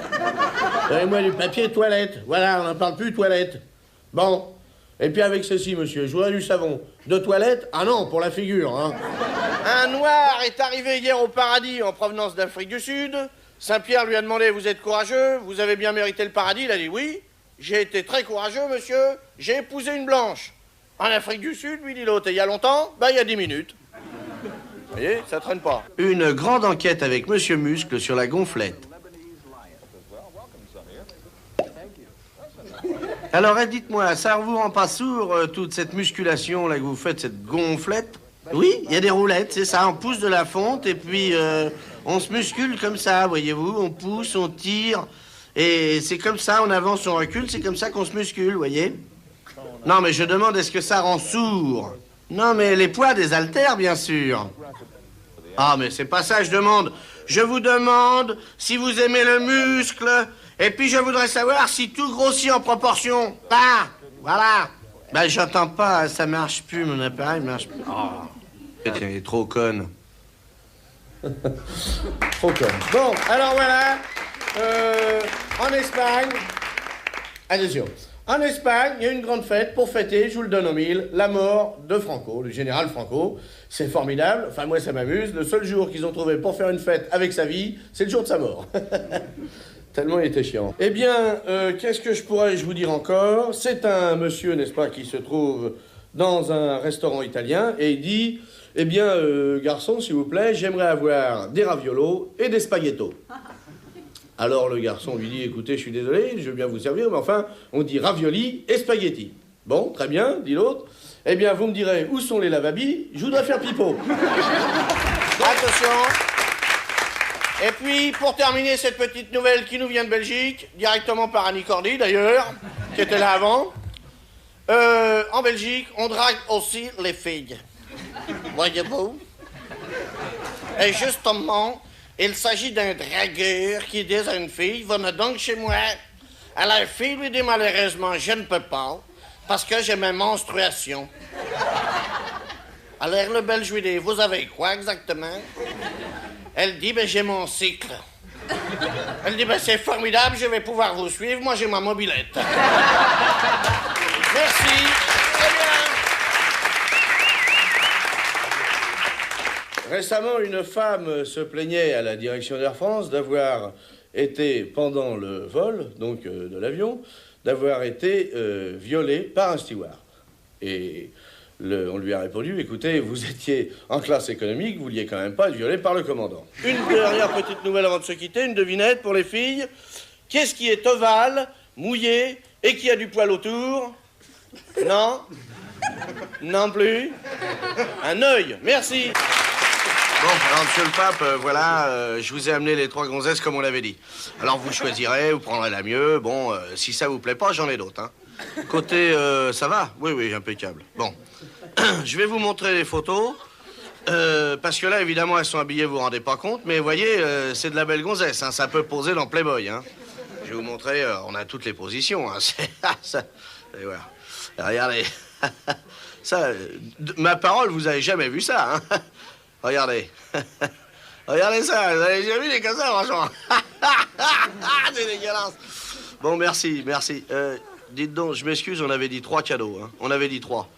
Donnez-moi du papier toilette, voilà, on n'en parle plus, toilette. Bon. Et puis avec ceci, monsieur, je voudrais du savon. De toilette? Ah non, pour la figure, hein. Un noir est arrivé hier au paradis en provenance d'Afrique du Sud. Saint-Pierre lui a demandé, vous êtes courageux? Vous avez bien mérité le paradis? Il a dit, oui. J'ai été très courageux, monsieur. J'ai épousé une blanche. En Afrique du Sud, lui dit l'autre. Et il y a longtemps? Ben, il y a 10 minutes. Vous voyez, ça traîne pas. Une grande enquête avec monsieur Muscle sur la gonflette. Alors, dites-moi, ça vous rend pas sourd, toute cette musculation là que vous faites, cette gonflette? Oui, il y a des roulettes, c'est ça, on pousse de la fonte et puis on se muscule comme ça, voyez-vous, on pousse, on tire, et c'est comme ça, on avance, on recule, c'est comme ça qu'on se muscule, voyez? Non, mais je demande, est-ce que ça rend sourd? Non, mais les poids des haltères, bien sûr. Ah, mais c'est pas ça, je demande. Je vous demande si vous aimez le muscle. Et puis je voudrais savoir si tout grossit en proportion. Ah, voilà. Ben j'entends pas, ça marche plus, mon appareil marche plus. Oh, tiens, il est trop conne. Trop conne. Bon, alors voilà. En Espagne, attention. En Espagne, il y a une grande fête pour fêter, je vous le donne au mille, la mort de Franco, du général Franco. C'est formidable, enfin moi ça m'amuse. Le seul jour qu'ils ont trouvé pour faire une fête avec sa vie, c'est le jour de sa mort. Tellement il était chiant. Eh bien, qu'est-ce que je pourrais vous dire encore? C'est un monsieur, n'est-ce pas, qui se trouve dans un restaurant italien et il dit, eh bien, garçon, s'il vous plaît, j'aimerais avoir des raviolos et des spaghettos. Alors le garçon lui dit, écoutez, je suis désolé, je veux bien vous servir, mais enfin, on dit ravioli et spaghetti. Bon, très bien, dit l'autre. Eh bien, vous me direz, où sont les lavabis? Je voudrais faire pipeau. Attention. Et puis, pour terminer cette petite nouvelle qui nous vient de Belgique, directement par Annie Cordy d'ailleurs, qui était là avant. En Belgique, on drague aussi les filles. Voyez-vous? Et justement, il s'agit d'un dragueur qui dit à une fille, venez donc chez moi. Alors la fille lui dit malheureusement, je ne peux pas, parce que j'ai mes menstruations. Alors le Belge lui dit, vous avez quoi exactement? Elle dit, ben j'ai mon cycle. Elle dit, ben c'est formidable, je vais pouvoir vous suivre, moi j'ai ma mobilette. Merci. Très bien. Récemment, une femme se plaignait à la direction d'Air France d'avoir été, pendant le vol, donc de l'avion, d'avoir été violée par un steward. Et on lui a répondu, écoutez, vous étiez en classe économique, vous vouliez quand même pas être violé par le commandant. Une dernière petite nouvelle avant de se quitter, une devinette pour les filles. Qu'est-ce qui est ovale, mouillé et qui a du poil autour? Non? Non plus? Un œil, merci. Bon, alors, monsieur le pape, voilà, je vous ai amené les 3 gonzesses comme on l'avait dit. Alors, vous choisirez, vous prendrez la mieux. Bon, si ça vous plaît pas, j'en ai d'autres, hein. Côté, ça va? Oui, oui, impeccable. Bon, je vais vous montrer les photos. Parce que là, évidemment, elles sont habillées, vous vous rendez pas compte. Mais vous voyez, c'est de la belle gonzesse, hein. Ça peut poser dans Playboy, hein. Je vais vous montrer, on a toutes les positions, hein. Et voilà. Regardez. Ça, ma parole, vous avez jamais vu ça, hein. Regardez. Regardez ça, vous avez jamais vu les comme ça, franchement. C'est dégueulasse. Bon, merci, merci. Dites donc, je m'excuse, on avait dit 3 cadeaux, hein. On avait dit 3.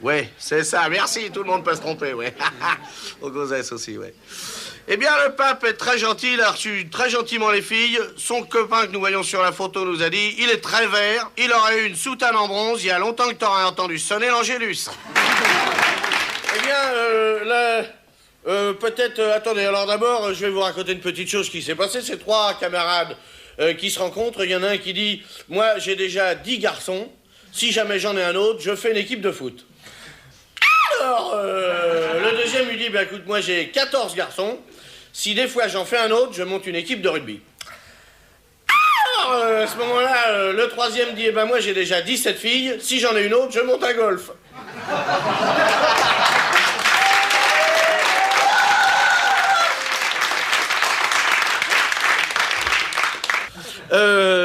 Ouais, c'est ça, merci, tout le monde peut se tromper, ouais. Aux gonzesses aussi, ouais. Eh bien, le pape est très gentil, il a reçu très gentiment les filles. Son copain que nous voyons sur la photo nous a dit, il est très vert, il aurait eu une soutane en bronze, il y a longtemps que t'aurais entendu sonner l'Angélus. Eh bien, là... peut-être, attendez, alors d'abord, je vais vous raconter une petite chose qui s'est passée. C'est 3 camarades qui se rencontrent. Il y en a un qui dit, moi, j'ai déjà 10 garçons. Si jamais j'en ai un autre, je fais une équipe de foot. Alors, le deuxième lui dit, bah écoute, moi, j'ai 14 garçons. Si des fois j'en fais un autre, je monte une équipe de rugby. Alors, à ce moment-là, le troisième dit, eh ben moi, j'ai déjà 17 filles. Si j'en ai une autre, je monte un golf.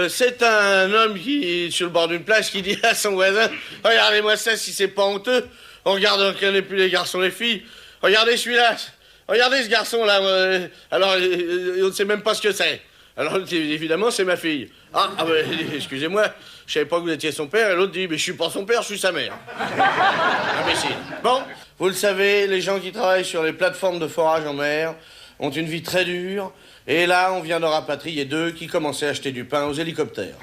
C'est un homme qui, sur le bord d'une plage, qui dit à son voisin, regardez-moi ça, si c'est pas honteux. On regarde, on connaît plus les garçons, les filles. Regardez celui-là. Regardez ce garçon-là. Alors, on ne sait même pas ce que c'est. Alors, évidemment, c'est ma fille. Ah, excusez-moi, je savais pas que vous étiez son père. Et l'autre dit, mais je suis pas son père, je suis sa mère. Imbécile. Bon, vous le savez, les gens qui travaillent sur les plateformes de forage en mer ont une vie très dure. Et là, on vient de rapatrier 2 qui commençaient à acheter du pain aux hélicoptères.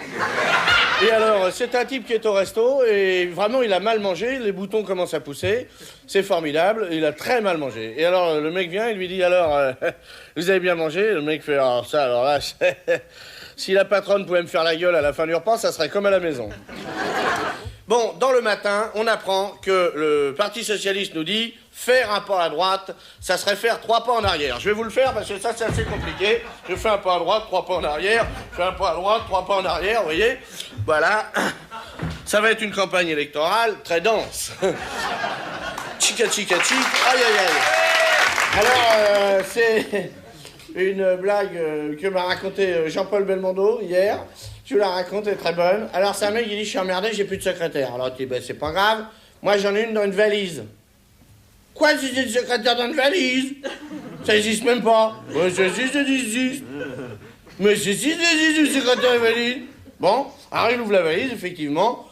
Et alors, c'est un type qui est au resto et vraiment, il a mal mangé, les boutons commencent à pousser. C'est formidable, il a très mal mangé. Et alors, le mec vient, il lui dit, alors, vous avez bien mangé? Le mec fait, alors ça, alors là, si la patronne pouvait me faire la gueule à la fin du repas, ça serait comme à la maison. Bon, dans le matin, on apprend que le Parti Socialiste nous dit faire un pas à droite, ça serait faire 3 pas en arrière. Je vais vous le faire parce que ça, c'est assez compliqué. Je fais un pas à droite, 3 pas en arrière. Je fais un pas à droite, 3 pas en arrière, vous voyez? Voilà. Ça va être une campagne électorale très dense. Chica, chica, chic. Aïe, aïe, aïe. Alors, c'est une blague que m'a raconté Jean-Paul Belmondo hier. Je vous la raconte, elle est très bonne. Alors, c'est un mec qui dit, je suis emmerdé, j'ai plus de secrétaire. Alors, tu dis, ben, c'est pas grave. Moi, j'en ai une dans une valise. Quoi, c'est une secrétaire dans une valise? Ça existe même pas. Ouais, ça existe. Mais c'est si, ça existe, une secrétaire dans une valise. Bon, alors il ouvre la valise, effectivement.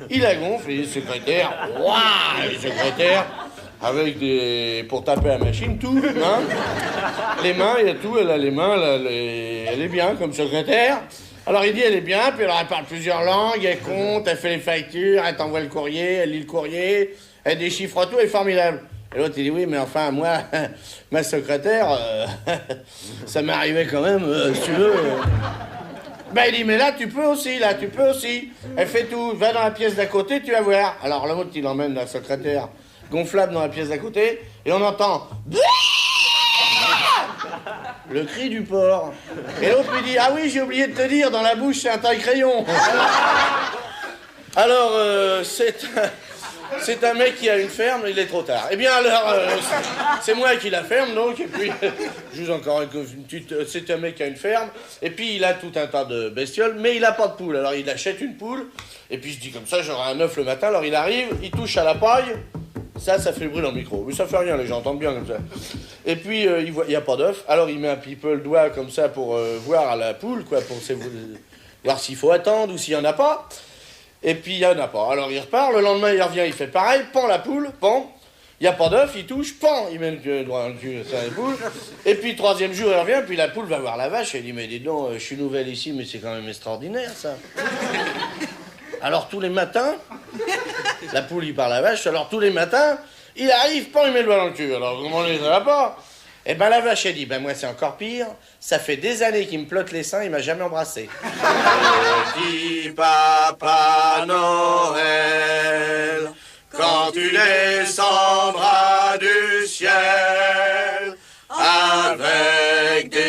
Il la gonfle, il est secrétaire. Waouh, il est secrétaire. Avec des... pour taper à la machine, tout, hein. Les mains, il y a tout, elle a les mains, elle est bien comme secrétaire. Alors il dit elle est bien, puis alors elle parle plusieurs langues, elle compte, elle fait les factures, elle t'envoie le courrier, elle lit le courrier, elle déchiffre tout, elle est formidable. Et l'autre il dit oui mais enfin moi, ma secrétaire, ça m'est arrivé quand même, si tu veux. Ben il dit mais là tu peux aussi, Elle fait tout, va dans la pièce d'à côté, tu vas voir. Alors l'autre il emmène la secrétaire gonflable dans la pièce d'à côté, et on entend... le cri du porc. Et l'autre lui dit, ah oui, j'ai oublié de te dire, dans la bouche, c'est un taille-crayon. Alors, c'est un mec qui a une ferme, il est trop tard. Eh bien, alors, c'est moi qui la ferme, donc, et puis, juste encore une petite... C'est un mec qui a une ferme, et puis il a tout un tas de bestioles, mais il a pas de poule. Alors, il achète une poule, et puis je dis comme ça, j'aurai un œuf le matin, alors il arrive, il touche à la paille, ça fait le bruit dans le micro. Mais ça fait rien, les gens entendent bien comme ça. Et puis, il n'y a pas d'œuf. Alors, il met un petit peu le doigt comme ça pour voir à la poule, quoi, pour voir s'il faut attendre ou s'il n'y en a pas. Et puis, il n'y en a pas. Alors, il repart. Le lendemain, il revient, il fait pareil. Pend la poule, pend. Il n'y a pas d'œuf, il touche, pend. Il met le doigt dans le cul, ça, la poule. Et puis, 3e jour, il revient, puis la poule va voir la vache. Elle dit, mais dis donc, je suis nouvelle ici, mais c'est quand même extraordinaire, ça. Alors, tous les matins... La poule, il parle à la vache, alors tous les matins, il arrive, pas il met le doigt dans le cul. Alors, comment ça va pas? Eh ben, la vache, elle dit, ben moi, c'est encore pire. Ça fait des années qu'il me plotte les seins, il m'a jamais embrassé. Petit Papa Noël, quand tu descendras du ciel,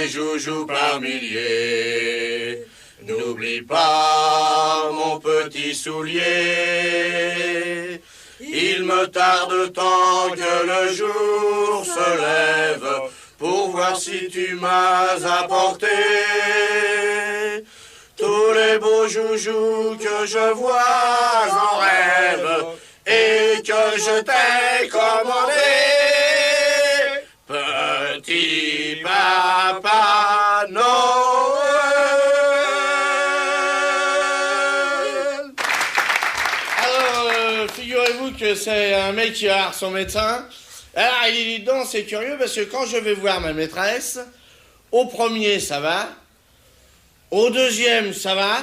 des joujoux par milliers. N'oublie pas mon petit soulier. Il me tarde tant que le jour se lève pour voir si tu m'as apporté tous les beaux joujoux que je vois en rêve et que je t'ai commandé. Petit Papa Noël. Alors, figurez-vous que c'est un mec qui va voir son médecin. Alors, il dit donc, c'est curieux parce que quand je vais voir ma maîtresse, au premier, ça va. Au deuxième, ça va.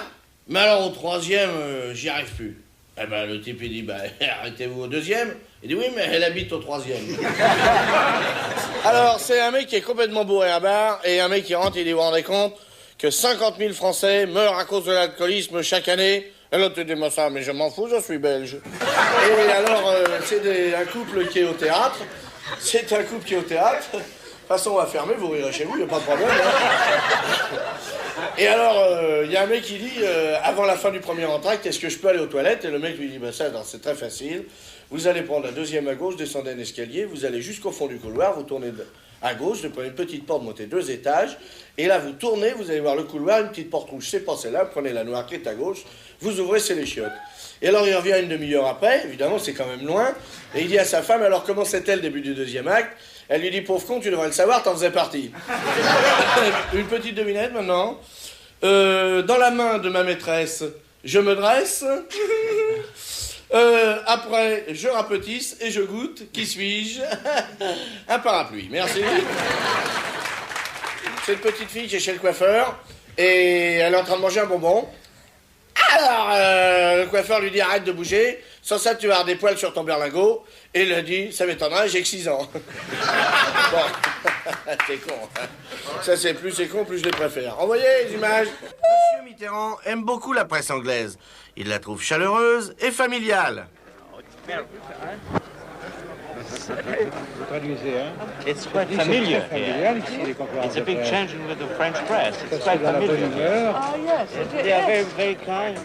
Mais alors, au troisième, j'y arrive plus. Eh ben, le type, il dit, bah, arrêtez-vous au deuxième. Il dit, oui, mais elle habite au troisième. Alors, c'est un mec qui est complètement bourré à bar, et un mec qui rentre, il dit, vous vous rendez compte que 50 000 Français meurent à cause de l'alcoolisme chaque année? Et l'autre, il dit, moi, ça, mais je m'en fous, je suis belge. Et alors, c'est un couple qui est au théâtre. C'est un couple qui est au théâtre. De toute façon, on va fermer, vous rirez chez vous, il n'y a pas de problème. Hein. Et alors, il y a un mec qui dit, avant la fin du premier entracte, est-ce que je peux aller aux toilettes? Et le mec lui dit, bah ça, c'est très facile. Vous allez prendre la deuxième à gauche, descendez un escalier, vous allez jusqu'au fond du couloir, vous tournez à gauche, vous prenez une petite porte, montez 2 étages, et là, vous tournez, vous allez voir le couloir, une petite porte rouge, c'est pas celle-là, prenez la noire qui est à gauche, vous ouvrez, c'est les chiottes. Et alors, il revient une demi-heure après, évidemment, c'est quand même loin, et il dit à sa femme, alors comment c'était le début du deuxième acte? Elle lui dit, pauvre con, tu devrais le savoir, t'en faisais partie. Une petite devinette maintenant. Dans la main de ma maîtresse, je me dresse. Après, je rapetisse et je goûte. Qui suis-je? Un parapluie, merci. C'est une petite fille qui est chez le coiffeur et elle est en train de manger un bonbon. Alors, le coiffeur lui dit arrête de bouger, sans ça tu vas avoir des poils sur ton berlingot. Et il a dit, ça m'étonnerait, j'ai que 6 ans. Bon, t'es con. Hein. Ça c'est con, plus je les préfère. Envoyez les images. Monsieur Mitterrand aime beaucoup la presse anglaise. Il la trouve chaleureuse et familiale. Vous traduisez, hein? It's quite familiar here. It's a big change with the French press. It's quite familiar. Ah, yes, they are very, very kind.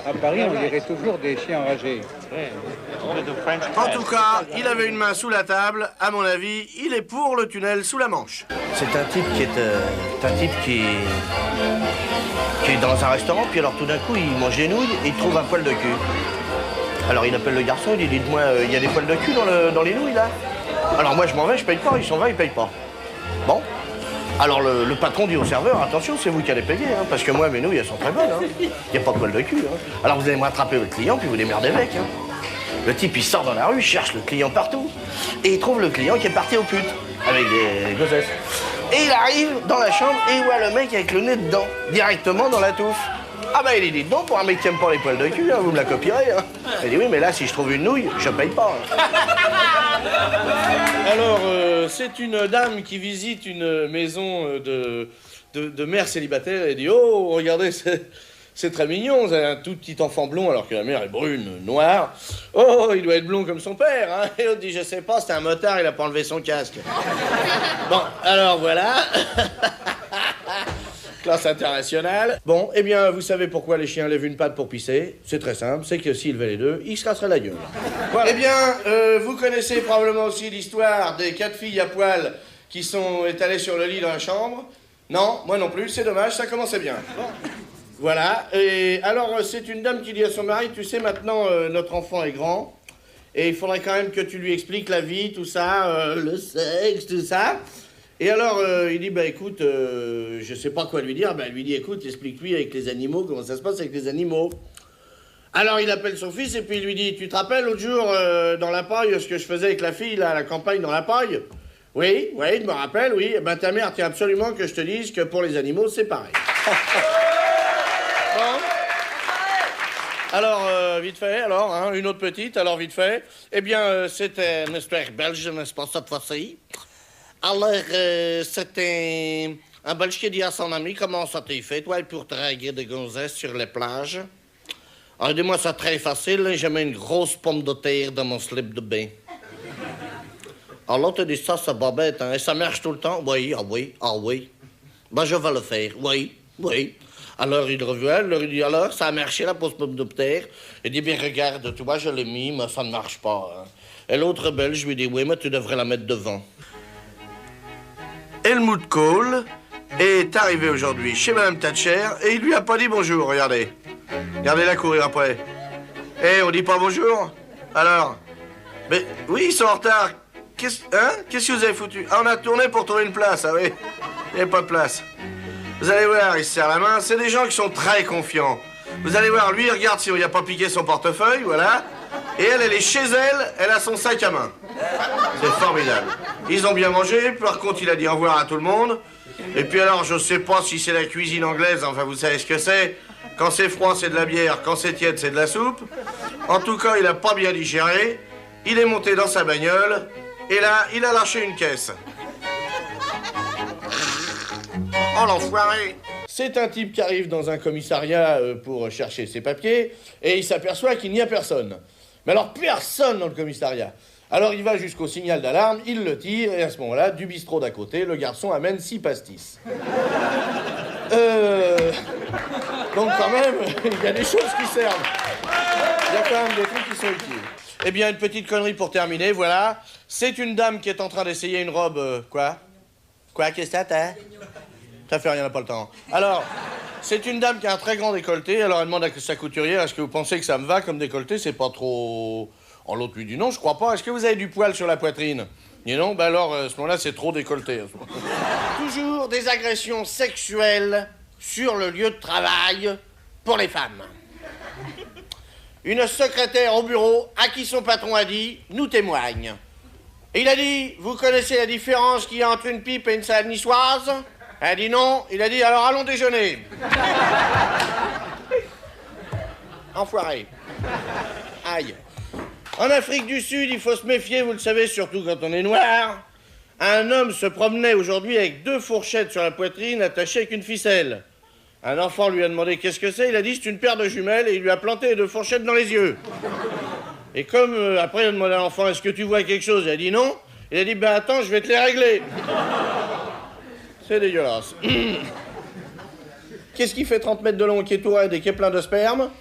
À Paris, on dirait toujours des chiens enragés. With the French En press. tout cas, il avait une main sous la table. À mon avis, il est pour le tunnel sous la Manche. C'est un type qui est dans un restaurant, puis alors tout d'un coup, il mange des nouilles et il trouve un poil de cul. Alors il appelle le garçon, il dit, dites-moi, il y a des poils de cul dans les nouilles, là? Alors moi, je m'en vais, je paye pas, il s'en va, il paye pas. Bon. Alors le patron dit au serveur, attention, c'est vous qui allez payer, hein, parce que moi, mes nouilles, elles sont très bonnes, hein. Il n'y a pas de poils de cul, hein. Alors vous allez me rattraper votre client, puis vous démerdez avec, hein. Le type, il sort dans la rue, il cherche le client partout, et il trouve le client qui est parti aux putes, avec des gossesses. Et il arrive dans la chambre, et il voit le mec avec le nez dedans, directement dans la touffe. Ah bah il dit non, pour un mec qui aime pas les poils de cul, hein, vous me la copierez. Hein. Il dit oui, mais là, si je trouve une nouille, je paye pas. Hein. Alors, c'est une dame qui visite une maison de mère célibataire et dit « Oh, regardez, c'est très mignon, vous avez un tout petit enfant blond alors que la mère est brune, noire. Oh, il doit être blond comme son père. Hein. » Et l'autre dit « Je sais pas, c'est un motard, il a pas enlevé son casque. » Bon, alors voilà. Classe internationale. Bon, eh bien, vous savez pourquoi les chiens lèvent une patte pour pisser? C'est très simple, c'est que s'ils levaient les deux, ils se casseraient la gueule. Voilà. Eh bien, vous connaissez probablement aussi l'histoire des 4 filles à poil qui sont étalées sur le lit dans la chambre. Non, moi non plus, c'est dommage, ça commençait bien. Voilà, et alors c'est une dame qui dit à son mari, tu sais, maintenant, notre enfant est grand, et il faudrait quand même que tu lui expliques la vie, tout ça, le sexe, tout ça. Et alors, il dit, bah écoute, je sais pas quoi lui dire. Ben, elle lui dit, écoute, explique-lui avec les animaux, comment ça se passe avec les animaux. Alors, il appelle son fils et puis il lui dit, tu te rappelles l'autre jour, dans la paille, ce que je faisais avec la fille, là, à la campagne, dans la paille? Oui, il me rappelle, oui. Ben, ta mère tient absolument que je te dise que pour les animaux, c'est pareil. Bon. Alors, vite fait, alors, hein, une autre petite, alors vite fait. Eh bien, c'était une histoire belge, n'est-ce pas, cette fois-ci? Alors, c'était un Belge qui dit à son ami, comment ça t'es fait, toi, pour draguer des gonzesses sur les plages? Alors, dis-moi, c'est très facile, je mets une grosse pomme de terre dans mon slip de bain. Alors l'autre dit, ça, c'est pas bête, hein. Et ça marche tout le temps? Oui, ah oui, ah oui. Ben, je vais le faire. Oui, oui. Alors, il revient, alors il dit, alors, ça a marché, la pose pomme de terre? Il dit, bien, regarde, tu vois, je l'ai mis, mais ça ne marche pas, hein. Et l'autre belge lui dit, oui, mais tu devrais la mettre devant. Helmut Kohl est arrivé aujourd'hui chez Madame Thatcher et il lui a pas dit bonjour, regardez. Regardez-la courir après. Eh, on dit pas bonjour? Alors? Mais oui, ils sont en retard. Qu'est-ce que vous avez foutu? Ah, on a tourné pour trouver une place, ah oui? Il n'y a pas de place. Vous allez voir, il se serre la main. C'est des gens qui sont très confiants. Vous allez voir, lui, il regarde si on n'y a pas piqué son portefeuille, voilà. Et elle est chez elle, elle a son sac à main. C'est formidable. Ils ont bien mangé, par contre, il a dit au revoir à tout le monde. Et puis alors, je sais pas si c'est la cuisine anglaise, enfin, vous savez ce que c'est. Quand c'est froid, c'est de la bière, quand c'est tiède, c'est de la soupe. En tout cas, il a pas bien digéré. Il est monté dans sa bagnole, et là, il a lâché une caisse. Oh, l'enfoiré! C'est un type qui arrive dans un commissariat pour chercher ses papiers, et il s'aperçoit qu'il n'y a personne. Mais alors, personne dans le commissariat. Alors, il va jusqu'au signal d'alarme, il le tire, et à ce moment-là, du bistrot d'à côté, le garçon amène 6 pastis. Donc, quand même, il y a des choses qui servent. Il y a quand même des trucs qui sont utiles. Eh bien, une petite connerie pour terminer, voilà. C'est une dame qui est en train d'essayer une robe... Quoi, qu'est-ce que t'as? Ça fait rien, on n'a pas le temps. Alors, c'est une dame qui a un très grand décolleté, alors elle demande à sa couturière, est-ce que vous pensez que ça me va comme décolleté? C'est pas trop... Oh, l'autre lui dit non, je crois pas. Est-ce que vous avez du poil sur la poitrine? Il dit non, ben alors, à ce moment-là, c'est trop décolleté. Toujours des agressions sexuelles sur le lieu de travail pour les femmes. Une secrétaire au bureau à qui son patron a dit « nous témoigne ». Et il a dit « vous connaissez la différence qu'il y a entre une pipe et une salade niçoise ?» Elle a dit non. Il a dit « alors allons déjeuner ». Enfoiré. Aïe. En Afrique du Sud, il faut se méfier, vous le savez, surtout quand on est noir. Un homme se promenait aujourd'hui avec 2 fourchettes sur la poitrine attachées avec une ficelle. Un enfant lui a demandé qu'est-ce que c'est, il a dit c'est une paire de jumelles et il lui a planté les 2 fourchettes dans les yeux. Et comme après il a demandé à l'enfant est-ce que tu vois quelque chose, il a dit non, il a dit ben attends je vais te les régler. C'est dégueulasse. Qu'est-ce qui fait 30 mètres de long, qui est tout raide et qui est plein de sperme?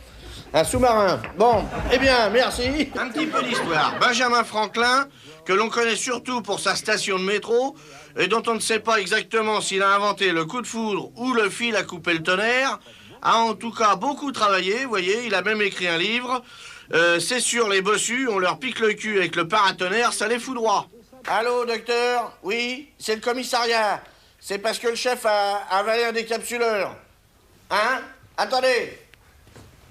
Un sous-marin. Bon, eh bien, merci. Un petit peu d'histoire. Benjamin Franklin, que l'on connaît surtout pour sa station de métro, et dont on ne sait pas exactement s'il a inventé le coup de foudre ou le fil à couper le tonnerre, a en tout cas beaucoup travaillé, vous voyez, il a même écrit un livre. C'est sur les bossus, on leur pique le cul avec le paratonnerre, ça les fout droit. Allô, docteur? Oui, c'est le commissariat. C'est parce que le chef a avalé un décapsuleur. Hein? Attendez.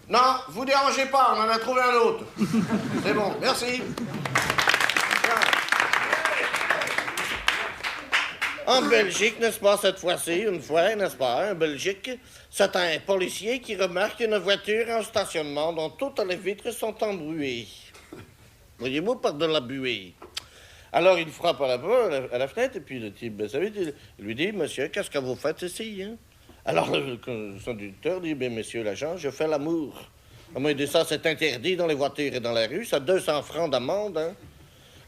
Non, vous dérangez pas, on en a trouvé un autre. C'est bon, merci. En Belgique, n'est-ce pas, cette fois-ci, une fois, n'est-ce pas, en Belgique, c'est un policier qui remarque une voiture en stationnement dont toutes les vitres sont embrouillées. Voyez-vous, par de la buée. Alors, il frappe à la fenêtre, et puis le type, ben, ça veut dire, il lui dit, monsieur, qu'est-ce que vous faites ici, hein? Alors, le conducteur dit, bien, monsieur l'agent, je fais l'amour. Moi, il dit, ça, c'est interdit dans les voitures et dans la rue, ça 200 francs d'amende, hein.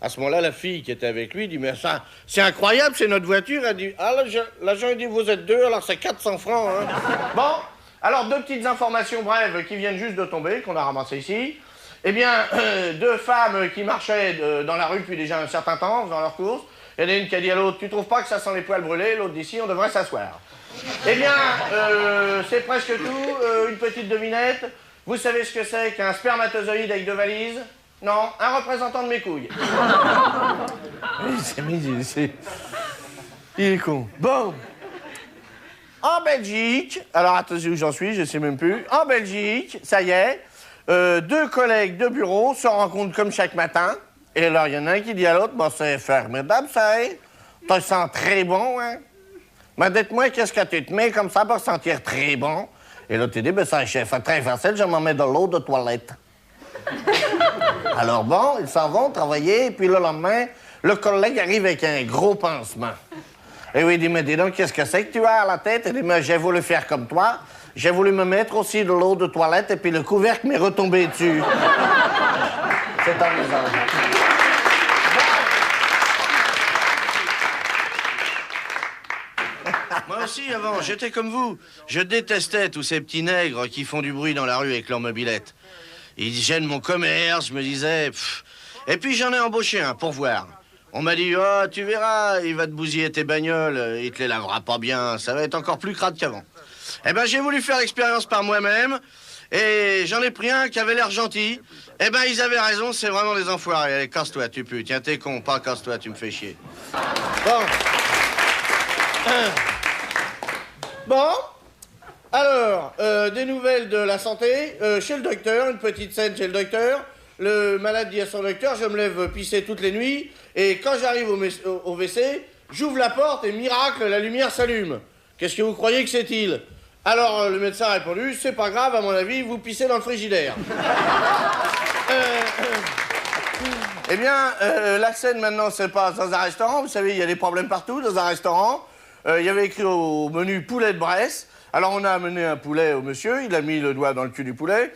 À ce moment-là, la fille qui était avec lui dit, mais ça, c'est incroyable, c'est notre voiture. Elle dit, ah, l'agent, il dit, vous êtes 2, alors c'est 400 francs, hein. Bon, alors 2 petites informations brèves qui viennent juste de tomber, qu'on a ramassées ici. Eh bien, 2 femmes qui marchaient dans la rue depuis déjà un certain temps, dans leur course. Il y en a une qui a dit à l'autre, tu trouves pas que ça sent les poils brûlés? L'autre d'ici, on devrait s'asseoir. Eh bien, c'est presque tout. Une petite devinette. Vous savez ce que c'est qu'un spermatozoïde avec 2 valises? Non, un représentant de mes couilles. Il est con. Bon. En Belgique, alors attention où j'en suis, je sais même plus. En Belgique, ça y est, 2 collègues de bureau se rencontrent comme chaque matin. Et alors, il y en a un qui dit à l'autre, bon, c'est formidable, ça, hein? Tu sens très bon, hein? Mais dites-moi, qu'est-ce que tu te mets comme ça pour sentir très bon? Et l'autre, il dit, ben, ça, chef, très facile, je m'en mets de l'eau de toilette. Alors bon, ils s'en vont travailler, et puis le lendemain, le collègue arrive avec un gros pansement. Et oui, il dit, mais dis donc, qu'est-ce que c'est que tu as à la tête? Il dit, mais j'ai voulu faire comme toi. J'ai voulu me mettre aussi de l'eau de toilette, et puis le couvercle m'est retombé dessus. C'est amusant. aussi, avant, j'étais comme vous. Je détestais tous ces petits nègres qui font du bruit dans la rue avec leur mobilette. Ils gênent mon commerce, je me disais... pff. Et puis j'en ai embauché un pour voir. On m'a dit, oh, tu verras, il va te bousiller tes bagnoles, il te les lavera pas bien, ça va être encore plus crade qu'avant. Eh ben, j'ai voulu faire l'expérience par moi-même, et j'en ai pris un qui avait l'air gentil. Eh ben, ils avaient raison, c'est vraiment des enfoirés. Allez, casse-toi, tu pues. Tiens, t'es con, pas casse-toi, tu me fais chier. Bon. Bon. Alors, des nouvelles de la santé. Chez le docteur, une petite scène chez le docteur. Le malade dit à son docteur, je me lève pisser toutes les nuits, et quand j'arrive au WC, j'ouvre la porte et miracle, la lumière s'allume. Qu'est-ce que vous croyez que c'est-il? Alors, le médecin a répondu, c'est pas grave, à mon avis, vous pissez dans le frigidaire. Eh bien, la scène maintenant, c'est pas dans un restaurant. Vous savez, il y a des problèmes partout dans un restaurant. Il y avait écrit au menu poulet de Bresse. Alors, on a amené un poulet au monsieur. Il a mis le doigt dans le cul du poulet.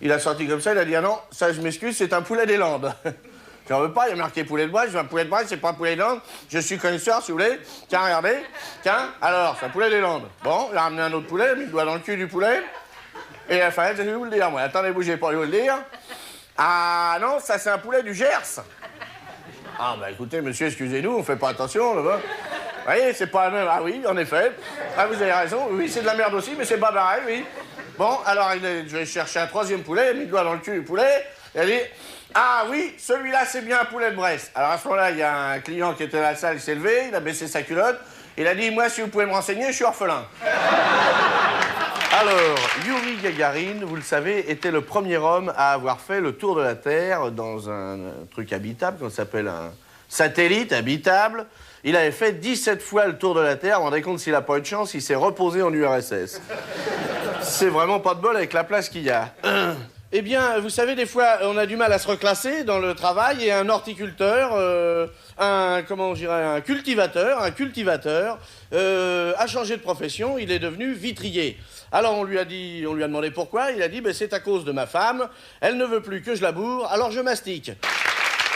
Il a sorti comme ça. Il a dit, ah non, ça, je m'excuse, c'est un poulet des Landes. J'en veux pas, il y a marqué poulet de Bresse. Je veux un poulet de Bresse, c'est pas un poulet des Landes. Je suis connaisseur, si vous voulez. Tiens, regardez. Tiens, alors, c'est un poulet des Landes. Bon, il a ramené un autre poulet, il a mis le doigt dans le cul du poulet. Et enfin, je vais vous le dire, moi. Attendez, bougez pas, je vais vous le dire. Ah non, ça c'est un poulet du Gers. Ah bah écoutez, monsieur, excusez-nous, on fait pas attention là-bas. Vous voyez, c'est pas la même. Ah oui, en effet. Ah, vous avez raison, oui, c'est de la merde aussi, mais c'est pas pareil, oui. Bon, alors je vais chercher un troisième poulet, il a mis le doigt dans le cul du poulet, et il a dit, ah oui, celui-là c'est bien un poulet de Bresse. Alors à ce moment-là, il y a un client qui était dans la salle, il s'est levé, il a baissé sa culotte, il a dit, moi, si vous pouvez me renseigner, je suis orphelin. Alors, Yuri Gagarin, vous le savez, était le premier homme à avoir fait le tour de la Terre dans un truc habitable, qu'on s'appelle un satellite habitable. Il avait fait 17 fois le tour de la Terre. Vous vous rendez compte, s'il n'a pas eu de chance, il s'est reposé en URSS. C'est vraiment pas de bol avec la place qu'il y a. Eh bien, vous savez, des fois, on a du mal à se reclasser dans le travail, et un horticulteur, un cultivateur, a changé de profession, il est devenu vitrier. Alors on lui a demandé pourquoi, il a dit, ben, c'est à cause de ma femme, elle ne veut plus que je laboure, alors je mastique.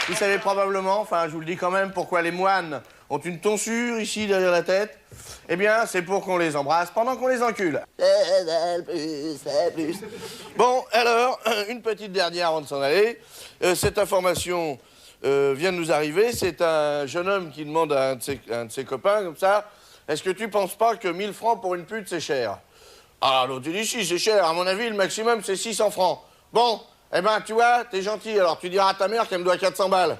Vous savez probablement, enfin je vous le dis quand même, pourquoi les moines ont une tonsure ici derrière la tête? Eh bien, c'est pour qu'on les embrasse pendant qu'on les encule. Bon, alors, une petite dernière avant de s'en aller. Cette information vient de nous arriver. C'est un jeune homme qui demande à un de ses copains, comme ça, est-ce que tu penses pas que 1000 francs pour une pute, c'est cher? Ah, l'autre, il dit, si, c'est cher. À mon avis, le maximum, c'est 600 francs. Bon, eh ben, tu vois, t'es gentil, alors tu diras à ta mère qu'elle me doit 400 balles.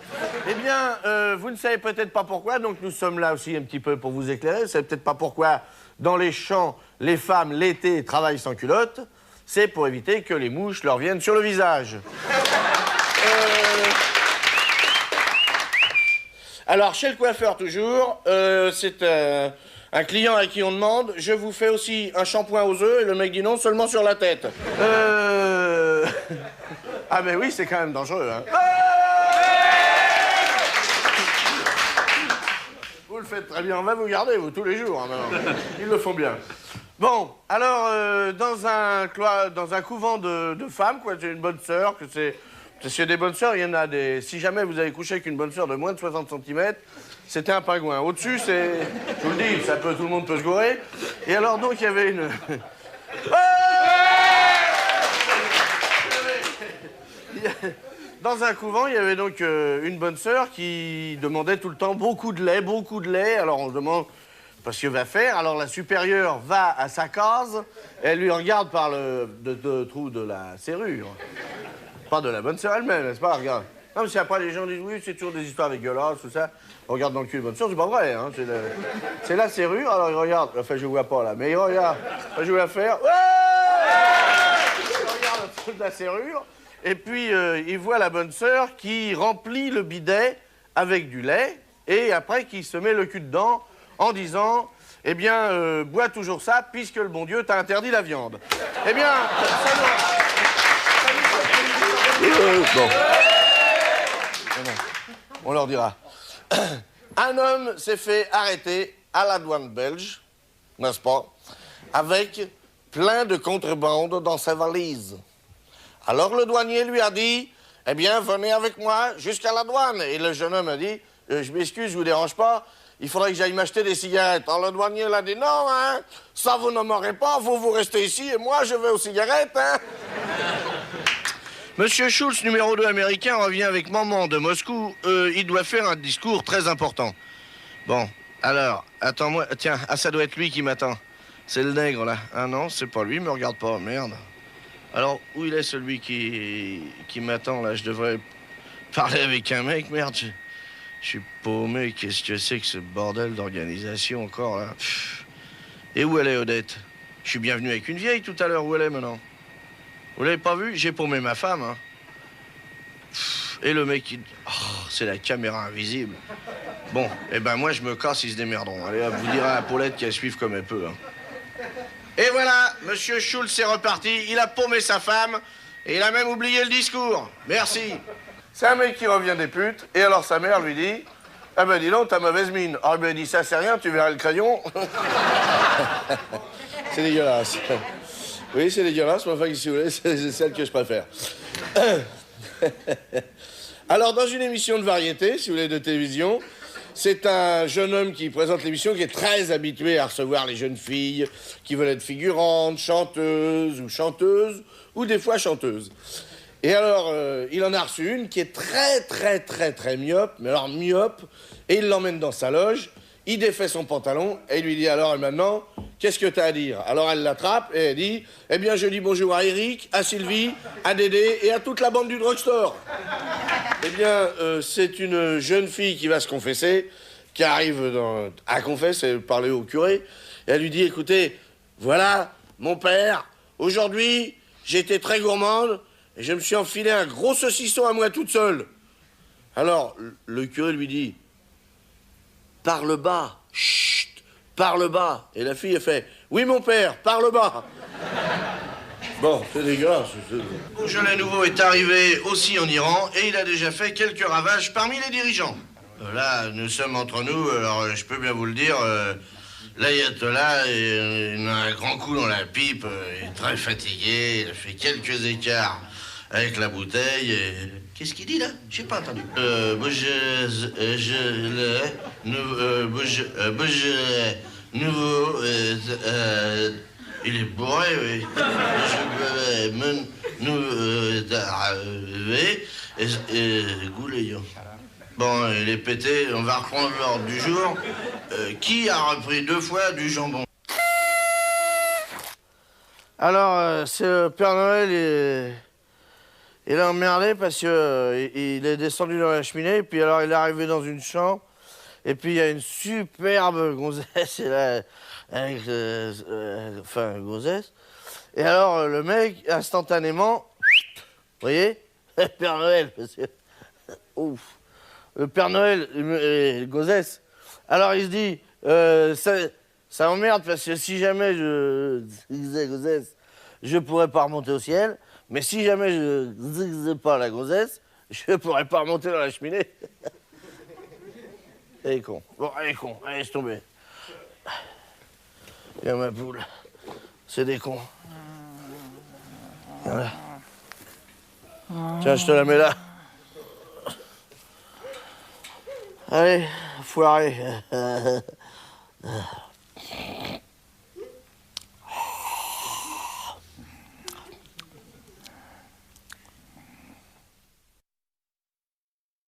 Eh bien, vous ne savez peut-être pas pourquoi, donc nous sommes là aussi un petit peu pour vous éclairer. Vous savez peut-être pas pourquoi, dans les champs, les femmes, l'été, travaillent sans culotte. C'est pour éviter que les mouches leur viennent sur le visage. Alors, chez le coiffeur, toujours, c'est un client à qui on demande, je vous fais aussi un shampoing aux œufs, et le mec dit non, seulement sur la tête. Ah ben oui, c'est quand même dangereux, hein. Vous le faites très bien, on va vous garder, vous, tous les jours, hein, maintenant. Ils le font bien. Bon, alors, dans un couvent de femmes, quoi, j'ai une bonne sœur, c'est des bonnes sœurs, il y en a des... Si jamais vous avez couché avec une bonne sœur de moins de 60 cm, c'était un pingouin. Au-dessus, c'est... Je vous le dis, tout le monde peut se gourer. Et alors, donc, il y avait une... Dans un couvent, il y avait donc une bonne sœur qui demandait tout le temps beaucoup de lait. Alors, on se demande... Parce qu'il va faire, alors la supérieure va à sa case, et elle lui regarde par le trou de la serrure. Pas de la bonne sœur elle-même, n'est-ce pas? Regarde. Non, mais si après les gens disent, oui, c'est toujours des histoires dégueulasses, tout ça. On regarde dans le cul de bonne sœur, c'est pas vrai, hein. C'est la serrure, alors il regarde. Enfin, je vois pas, là, mais il regarde. Enfin, je vais la faire. Ouais, il regarde le truc de la serrure, et puis il voit la bonne sœur qui remplit le bidet avec du lait, et après qui se met le cul dedans, en disant, eh bien, bois toujours ça, puisque le bon Dieu t'a interdit la viande. Eh bien, bon. On leur dira. Un homme s'est fait arrêter à la douane belge, n'est-ce pas, avec plein de contrebande dans sa valise. Alors le douanier lui a dit, eh bien, venez avec moi jusqu'à la douane. Et le jeune homme a dit, je m'excuse, je vous dérange pas, il faudrait que j'aille m'acheter des cigarettes. Alors le douanier l'a dit, non, hein, ça vous n'en m'aurez pas, vous restez ici et moi je vais aux cigarettes, hein. Monsieur Schulz, numéro 2 américain, revient avec maman de Moscou. Il doit faire un discours très important. Bon, alors, attends-moi. Tiens, ça doit être lui qui m'attend. C'est le nègre, là. Ah non, c'est pas lui, me regarde pas, merde. Alors, où il est celui qui m'attend, là? Je devrais parler avec un mec, merde. Je suis paumé, qu'est-ce que c'est que ce bordel d'organisation encore, là? Pff. Et où elle est, Odette? Je suis bien venu avec une vieille tout à l'heure, où elle est maintenant? Vous l'avez pas vu? J'ai paumé ma femme, hein. Pff, et le mec, oh, c'est la caméra invisible. Bon, eh ben moi, je me casse, ils se démerderont. Allez, vous direz à Paulette qu'elle suive comme elle peut, hein. Et voilà, Monsieur Schulz est reparti. Il a paumé sa femme et il a même oublié le discours. Merci. C'est un mec qui revient des putes, et alors sa mère lui dit, ah ben dis donc, t'as mauvaise mine. Ah ben dis ça, c'est rien, tu verras le crayon. C'est dégueulasse. Oui, c'est dégueulasse, mais enfin, si vous voulez, c'est celle que je préfère. Alors, dans une émission de variété, si vous voulez, de télévision, c'est un jeune homme qui présente l'émission qui est très habitué à recevoir les jeunes filles qui veulent être figurantes, chanteuses, ou des fois chanteuses. Et alors, il en a reçu une qui est très myope, mais alors myope, et il l'emmène dans sa loge, il défait son pantalon, et il lui dit, alors, et maintenant, qu'est-ce que t'as à dire? Alors elle l'attrape, et elle dit, eh bien, je dis bonjour à Eric, à Sylvie, à Dédé, et à toute la bande du drugstore. Eh bien, c'est une jeune fille qui va se confesser, qui arrive à confesser, parler au curé, et elle lui dit, écoutez, voilà, mon père, aujourd'hui, j'ai été très gourmande, et je me suis enfilé un gros saucisson à moi toute seule. Alors, le curé lui dit, parle bas, chut, parle bas. Et la fille, elle fait, oui, mon père, parle bas. Bon, c'est dégueulasse. Beaujolais nouveau est arrivé aussi en Iran et il a déjà fait quelques ravages parmi les dirigeants. Là, nous sommes entre nous, alors je peux bien vous le dire, l'ayatollah, il a un grand coup dans la pipe, il est très fatigué, il a fait quelques écarts avec la bouteille et... Qu'est-ce qu'il dit là? J'ai pas entendu. Nouveau, il est bourré, oui. Gouléant. Bon, il est pété, on va reprendre l'ordre du jour. Qui a repris 2 fois du jambon? Alors, c'est le Père Noël, il est emmerdé parce que il est descendu dans la cheminée, puis alors il est arrivé dans une chambre, et puis il y a une superbe gonzesse, et là, avec, enfin, gonzesse, et alors le mec, instantanément, vous voyez, le Père Noël, parce que, ouf, le Père Noël et gonzesse, alors il se dit, ça emmerde parce que si jamais je disais gonzesse, je pourrais pas remonter au ciel. Mais si jamais je zigzais pas la gonzesse, je pourrais pas remonter dans la cheminée. Elle est con. Bon, elle est con. Allez, laisse tomber. Viens, ma poule. C'est des cons. Voilà. Tiens, je te la mets là. Allez, foiré.